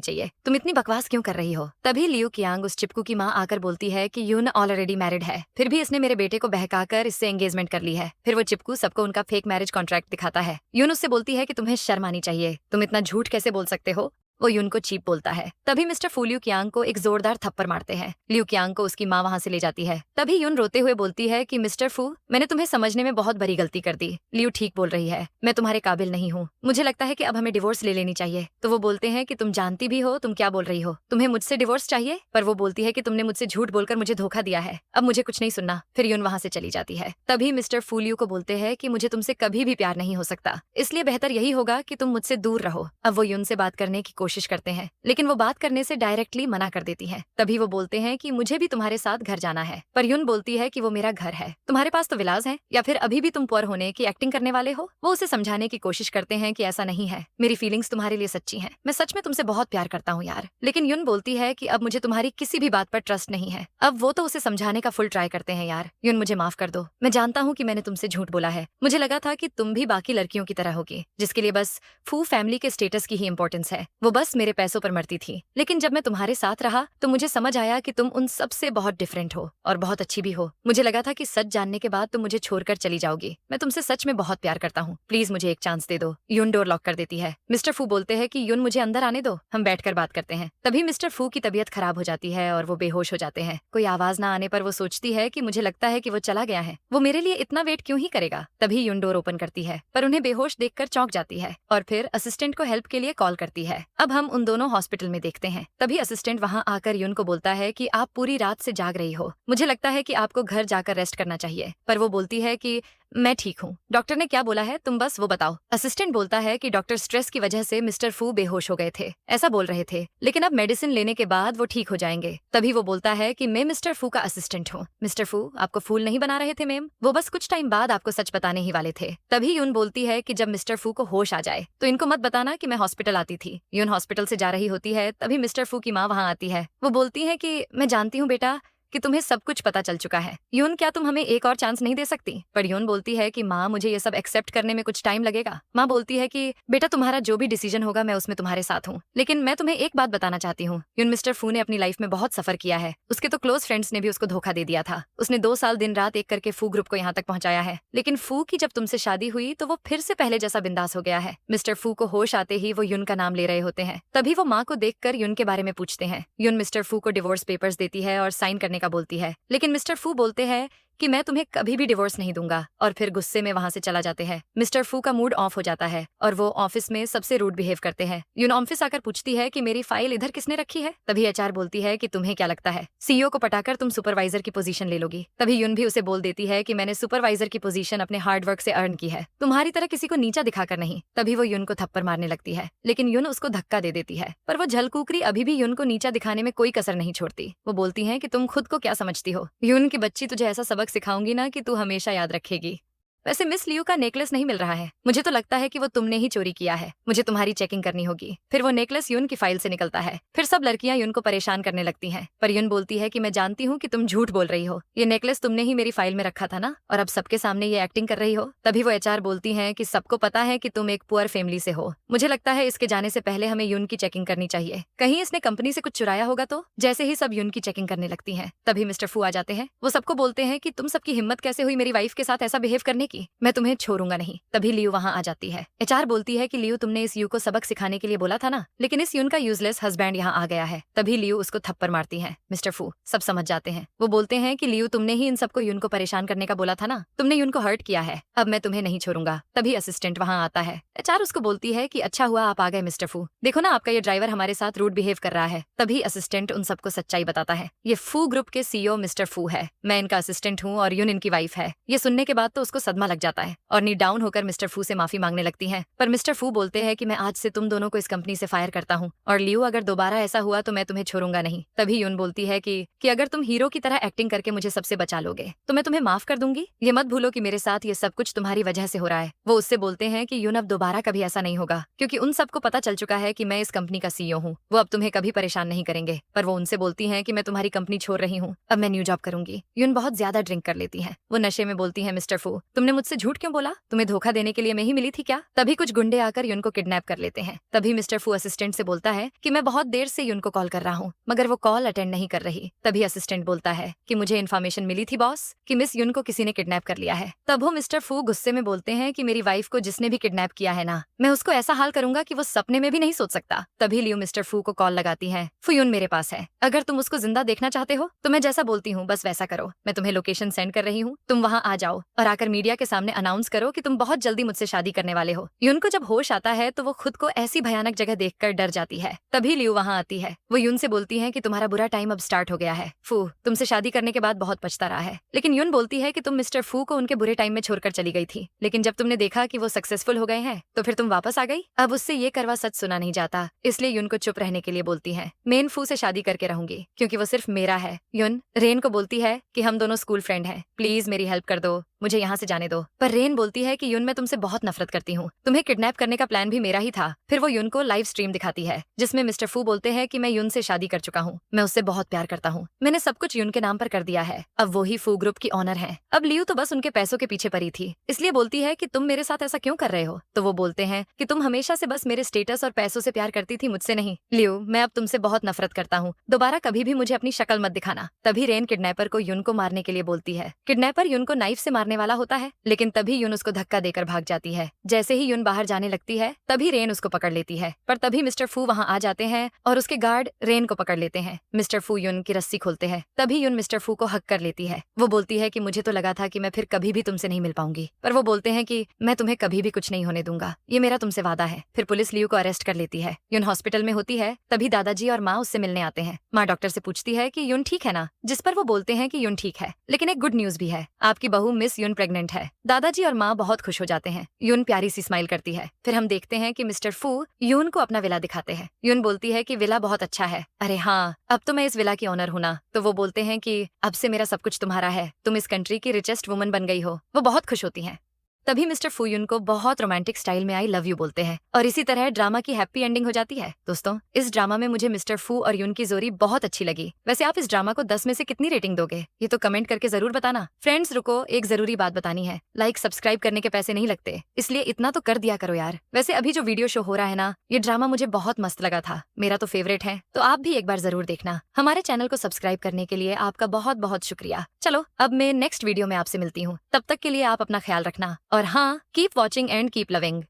चाहिए, तुम इतनी बकवास क्यों कर रही हो। तभी लियू कियांग उस चिपकू की माँ आकर बोलती है कि यून ऑलरेडी मैरिड है, फिर भी इसने मेरे बेटे को बहकाकर इससे एंगेजमेंट कर ली है। फिर वो चिपकू सबको उनका फेक मैरिज कॉन्ट्रैक्ट दिखाता है। यून उससे बोलती है कि तुम्हें शर्म आनी चाहिए, तुम इतना झूठ कैसे बोल सकते हो। वो यून को चीप बोलता है। तभी मिस्टर फू लियू कियांग को एक जोरदार थप्पड़ मारते हैं। लियू कियांग को उसकी माँ वहाँ से ले जाती है। तभी यून रोते हुए बोलती है कि मिस्टर फू, मैंने तुम्हें समझने में बहुत बड़ी गलती कर दी। लियू ठीक बोल रही है, मैं तुम्हारे काबिल नहीं हूँ, मुझे लगता है कि अब हमें डिवोर्स ले लेनी चाहिए। तो वो बोलते हैं कि तुम जानती भी हो तुम क्या बोल रही हो, तुम्हें मुझसे डिवोर्स चाहिए। पर वो बोलती है कि तुमने मुझसे झूठ बोलकर मुझे धोखा दिया है, अब मुझे कुछ नहीं सुनना। फिर यून वहाँ से चली जाती है। तभी मिस्टर फू लियू को बोलते हैं कि मुझे तुमसे कभी भी प्यार नहीं हो सकता, इसलिए बेहतर यही होगा कि तुम मुझसे दूर रहो। अब वो यून से बात करने की कोशिश करते हैं, लेकिन वो बात करने से डायरेक्टली मना कर देती है। तभी वो बोलते हैं कि मुझे भी तुम्हारे साथ घर जाना है। पर यून बोलती है कि वो मेरा घर है, तुम्हारे पास तो विलास है, या फिर अभी भी तुम पुअर होने की एक्टिंग करने वाले हो। वो उसे समझाने की कोशिश करते हैं कि ऐसा नहीं है, मेरी फीलिंग्स तुम्हारे लिए सच्ची हैं, मैं सच में तुमसे बहुत प्यार करता हूँ यार। लेकिन यून बोलती है कि अब मुझे तुम्हारी किसी भी बात पर ट्रस्ट नहीं है। अब वो तो उसे समझाने का फुल ट्राई करते हैं, यार यून मुझे माफ कर दो, मैं जानता हूँ कि मैंने तुमसे झूठ बोला है, मुझे लगा था कि तुम भी बाकी लड़कियों की तरह होगी जिसके लिए बस फू फैमिली के स्टेटस की ही इंपॉर्टेंस है, वो बस मेरे पैसों पर मरती थी। लेकिन जब मैं तुम्हारे साथ रहा तो मुझे समझ आया कि तुम उन सब से बहुत डिफरेंट हो और बहुत अच्छी भी हो। मुझे लगा था कि सच जानने के बाद तुम मुझे छोड़कर चली जाओगी। मैं तुमसे सच में बहुत प्यार करता हूँ, प्लीज मुझे एक चांस दे दो। यून डोर लॉक कर देती है। मिस्टर फू बोलते हैं कि यून मुझे अंदर आने दो, हम बैठकर बात करते हैं। तभी मिस्टर फू की तबीयत खराब हो जाती है और वो बेहोश हो जाते हैं। कोई आवाज ना आने पर वो सोचती है कि मुझे लगता है कि वो चला गया है, वो मेरे लिए इतना वेट क्यों ही करेगा। तभी यून डोर ओपन करती है, पर उन्हें बेहोश देखकर चौंक जाती है और फिर असिस्टेंट को हेल्प के लिए कॉल करती है। अब हम उन दोनों हॉस्पिटल में देखते हैं। तभी असिस्टेंट वहाँ आकर यून को बोलता है कि आप पूरी रात से जाग रही हो, मुझे लगता है कि आपको घर जाकर रेस्ट करना चाहिए। पर वो बोलती है कि मैं ठीक हूँ, डॉक्टर ने क्या बोला है तुम बस वो बताओ। असिस्टेंट बोलता है कि डॉक्टर स्ट्रेस की वजह से मिस्टर फू बेहोश हो गए थे, ऐसा बोल रहे थे, लेकिन अब मेडिसिन लेने के बाद वो ठीक हो जाएंगे। तभी वो बोलता है कि मैं मिस्टर फू का असिस्टेंट हूँ। मिस्टर फू आपको फूल नहीं बना रहे थे मैम, वो बस कुछ टाइम बाद आपको सच बताने ही वाले थे। तभी यून बोलती है कि जब मिस्टर फू को होश आ जाए तो इनको मत बताना कि मैं हॉस्पिटल आती थी। यून हॉस्पिटल से जा रही होती है। तभी मिस्टर फू की माँ वहाँ आती है। वो बोलती है कि मैं जानती हूँ बेटा कि तुम्हें सब कुछ पता चल चुका है। यून, क्या तुम हमें एक और चांस नहीं दे सकती? पर यून बोलती है कि माँ, मुझे ये सब एक्सेप्ट करने में कुछ टाइम लगेगा। माँ बोलती है कि बेटा, तुम्हारा जो भी डिसीजन होगा मैं उसमें तुम्हारे साथ हूँ, लेकिन मैं तुम्हें एक बात बताना चाहती हूँ। यून, मिस्टर फू ने अपनी लाइफ में बहुत सफर किया है। उसके तो क्लोज फ्रेंड्स ने भी उसको धोखा दे दिया था। उसने 2 साल दिन रात एक करके फू ग्रुप को यहाँ तक पहुंचाया है, लेकिन फू की जब तुमसे शादी हुई तो वो फिर से पहले जैसा बिंदास हो गया है। मिस्टर फू को होश आते ही वो यून का नाम ले रहे होते हैं। तभी वो माँ को देखकर यून के बारे में पूछते हैं। यून मिस्टर फू को डिवोर्स पेपर्स देती है और साइन करने का बोलती है, लेकिन मिस्टर फू बोलते हैं कि मैं तुम्हें कभी भी डिवोर्स नहीं दूंगा, और फिर गुस्से में वहां से चला जाते हैं। मिस्टर फू का मूड ऑफ हो जाता है और वो ऑफिस में सबसे रूड बिहेव करते हैं। यून ऑफिस आकर पूछती है कि मेरी फाइल इधर किसने रखी है? तभी एचआर बोलती है कि तुम्हें क्या लगता है सीईओ को पटाकर तुम सुपरवाइजर की पोजीशन ले लोगी? तभी यून भी उसे बोल देती है कि मैंने सुपरवाइजर की पोजीशन अपने हार्ड वर्क से अर्न की है, तुम्हारी तरह किसी को नीचा दिखाकर नहीं। तभी वो यून को थप्पड़ मारने लगती है, लेकिन यून उसको धक्का दे देती है, पर वो झलकुकरी अभी भी यून को नीचा दिखाने में कोई कसर नहीं छोड़ती। वो बोलती है कि तुम खुद को क्या समझती हो? यून की बच्ची, तुझे ऐसा सबक सिखाऊंगी ना कि तू हमेशा याद रखेगी। वैसे मिस लियू का नेकलेस नहीं मिल रहा है, मुझे तो लगता है कि वो तुमने ही चोरी किया है। मुझे तुम्हारी चेकिंग करनी होगी। फिर वो नेकलेस यून की फाइल से निकलता है। फिर सब लड़कियां यून को परेशान करने लगती हैं, पर यून बोलती है कि मैं जानती हूँ कि तुम झूठ बोल रही हो, ये नेकलेस तुमने ही मेरी फाइल में रखा था ना, और अब सबके सामने ये एक्टिंग कर रही हो। तभी वो एचआर बोलती है कि सबको पता है कि तुम एक पुअर फैमिली से हो। मुझे लगता है इसके जाने से पहले हमें यून की चेकिंग करनी चाहिए, कहीं इसने कंपनी से कुछ चुराया होगा तो। जैसे ही सब यून की चेकिंग करने लगती हैं, तभी मिस्टर फू आ जाते हैं। वो सबको बोलते हैं कि तुम सबकी हिम्मत कैसे हुई मेरी वाइफ के साथ ऐसा बिहेव करने की, मैं तुम्हें छोड़ूंगा नहीं। तभी लियू वहां आ जाती है। एचआर बोलती है कि लियू, तुमने इस यू को सबक सिखाने के लिए बोला था ना, लेकिन इस यून का यूजलेस हस्बैंड यहाँ आ गया है। तभी लियू उसको थप्पड़ मारती है। मिस्टर फू सब समझ जाते हैं। वो बोलते हैं कि लियू, तुमने ही इन सबको यून को परेशान करने का बोला था ना, तुमने यून को हर्ट किया है, अब मैं तुम्हें नहीं छोड़ूंगा। तभी असिस्टेंट वहां आता है। एचआर उसको बोलती है कि अच्छा हुआ आप आ गए मिस्टर फू, देखो ना आपका ये ड्राइवर हमारे साथ रूड बिहेव कर रहा है। तभी असिस्टेंट उन सबको सच्चाई बताता है। ये फू ग्रुप के सीईओ मिस्टर फू है, मैं इनका असिस्टेंट हूँ और यून इनकी वाइफ है। ये सुनने के बाद तो उसको सदमा लग जाता है और नी डाउन होकर मिस्टर फू से माफी मांगने लगती हैं। पर मिस्टर फू बोलते हैं कि मैं आज से तुम दोनों को इस कंपनी से फायर करता हूँ, और लियू, अगर दोबारा ऐसा हुआ तो मैं तुम्हें छोड़ूंगा नहीं। तभी यून बोलती है कि अगर तुम हीरो की तरह एक्टिंग करके मुझे सबसे बचा लोगे तो मैं तुम्हें माफ कर दूंगी। ये मत भूलो कि मेरे साथ ये सब कुछ तुम्हारी वजह से हो रहा है। वो उससे बोलते हैं कि यून, अब दोबारा कभी ऐसा नहीं होगा, क्योंकि उन सबको पता चल चुका है कि मैं इस कंपनी का सीईओ हूँ। वो अब तुम्हें कभी परेशान नहीं करेंगे। पर वो उनसे बोलती है कि मैं तुम्हारी कंपनी छोड़ रही हूँ, अब मैं न्यू जॉब करूंगी। यून बहुत ज्यादा ड्रिंक कर लेती है। वो नशे में बोलती है, मिस्टर फू, तुमने मुझसे झूठ क्यों बोला? तुम्हें धोखा देने के लिए मैं ही मिली थी क्या? तभी कुछ गुंडे आकर यून को किडनैप कर लेते हैं। तभी मिस्टर फू असिस्टेंट से बोलता है कि मैं बहुत देर से यून को कॉल कर रहा हूँ, मगर वो कॉल अटेंड नहीं कर रही। तभी असिस्टेंट बोलता है कि मुझे इन्फॉर्मेशन मिली थी बॉस कि मिस यून को किसी ने किडनैप कर लिया है। तब वो मिस्टर फू गुस्से में बोलते हैं कि मेरी वाइफ को जिसने भी किडनैप किया है ना, मैं उसको ऐसा हाल करूंगा कि वो सपने में भी नहीं सोच सकता। तभी लियू मिस्टर फू को कॉल लगाती है। फू, यून मेरे पास है, अगर तुम उसको जिंदा देखना चाहते हो तो मैं जैसा बोलती हूँ बस वैसा करो। मैं तुम्हें लोकेशन सेंड कर रही हूँ, तुम वहाँ आ जाओ और आकर मीडिया के सामने अनाउंस करो कि तुम बहुत जल्दी मुझसे शादी करने वाले हो। यून को जब होश आता है तो वो खुद को ऐसी भयानक जगह देखकर डर जाती है। तभी लियू वहाँ आती है। वो यून से बोलती है कि तुम्हारा बुरा टाइम अब स्टार्ट हो गया है। फू तुमसे शादी करने के बाद बहुत पछता रहा है, लेकिन यून बोलती है कि तुम मिस्टर फू को उनके बुरे टाइम में छोड़कर चली गई थी, लेकिन जब तुमने देखा कि वो सक्सेसफुल हो गए हैं तो फिर तुम वापस आ गई। अब उससे ये करवा सच सुना नहीं जाता, इसलिए यून को चुप रहने के लिए बोलती है। मेन फू से शादी करके रहूंगी क्योंकि वो सिर्फ मेरा है। यून रेन को बोलती है कि हम दोनों स्कूल फ्रेंड हैं, प्लीज मेरी हेल्प कर दो, मुझे यहाँ से जाने दो। पर रेन बोलती है कि यून, मैं तुमसे बहुत नफरत करती हूँ, तुम्हें किडनैप करने का प्लान भी मेरा ही था। फिर वो यून को लाइव स्ट्रीम दिखाती है जिसमें मिस्टर फू बोलते हैं कि मैं यून से शादी कर चुका हूँ, मैं उससे बहुत प्यार करता हूँ, मैंने सब कुछ यून के नाम पर कर दिया है, अब वो ही फू ग्रुप की ऑनर है। अब लियू तो बस उनके पैसों के पीछे पड़ी थी, इसलिए बोलती है कि तुम मेरे साथ ऐसा क्यों कर रहे हो? तो वो बोलते हैं कि तुम हमेशा से बस मेरे स्टेटस और पैसों से प्यार करती थी, मुझसे नहीं। लियू, मैं अब तुमसे बहुत नफरत करता हूँ, दोबारा कभी भी मुझे अपनी शक्ल मत दिखाना। तभी रेन किडनैपर को यून को मारने के लिए बोलती है। किडनैपर यून को नाइफ से मारने वाला होता है, लेकिन तभी यून उसको धक्का देकर भाग जाती है। जैसे ही यून बाहर जाने लगती है तभी रेन उसको पकड़ लेती है, पर तभी मिस्टर फू वहाँ आ जाते हैं और उसके गार्ड रेन को पकड़ लेते हैं। मिस्टर फू यून की रस्सी खोलते हैं, तभी यून मिस्टर फू को हक कर लेती है। वो बोलती है कि मुझे तो लगा था कि मैं फिर कभी भी तुमसे नहीं मिल पाऊंगी, पर वो बोलते हैं कि मैं तुम्हें कभी भी कुछ नहीं होने दूंगा, ये मेरा तुमसे वादा है। फिर पुलिस लियू को अरेस्ट कर लेती है। यून हॉस्पिटल में होती है, तभी दादाजी और माँ उससे मिलने आते हैं। माँ डॉक्टर से पूछती है कि यून ठीक है ना, जिस पर वो बोलते हैं कि यून ठीक है, लेकिन एक गुड न्यूज भी है, आपकी बहू मिस यून प्रेग्नेंट है। दादाजी और माँ बहुत खुश हो जाते हैं। यून प्यारी सी स्माइल करती है। फिर हम देखते हैं कि मिस्टर फू यून को अपना विला दिखाते हैं। यून बोलती है कि विला बहुत अच्छा है, अरे हाँ, अब तो मैं इस विला की ओनर हूं ना। तो वो बोलते हैं कि अब से मेरा सब कुछ तुम्हारा है, तुम इस कंट्री की रिचेस्ट वुमन बन गई हो। वो बहुत खुश होती हैं। तभी मिस्टर फूयुन को बहुत रोमांटिक स्टाइल में आई लव यू बोलते हैं और इसी तरह ड्रामा की हैप्पी एंडिंग हो जाती है। दोस्तों, इस ड्रामा में मुझे मिस्टर फू और यून की जोड़ी बहुत अच्छी लगी। वैसे आप इस ड्रामा को 10 में से कितनी रेटिंग दोगे, ये तो कमेंट करके जरूर बताना। फ्रेंड्स रुको, एक जरूरी बात बतानी है। लाइक सब्सक्राइब करने के पैसे नहीं लगते, इसलिए इतना तो कर दिया करो यार। वैसे अभी जो वीडियो शो हो रहा है ना, ये ड्रामा मुझे बहुत मस्त लगा था, मेरा तो फेवरेट है, तो आप भी एक बार जरूर देखना। हमारे चैनल को सब्सक्राइब करने के लिए आपका बहुत बहुत शुक्रिया। चलो अब मैं नेक्स्ट वीडियो में आपसे मिलती हूँ, तब तक के लिए आप अपना ख्याल रखना और हाँ, keep watching and keep loving.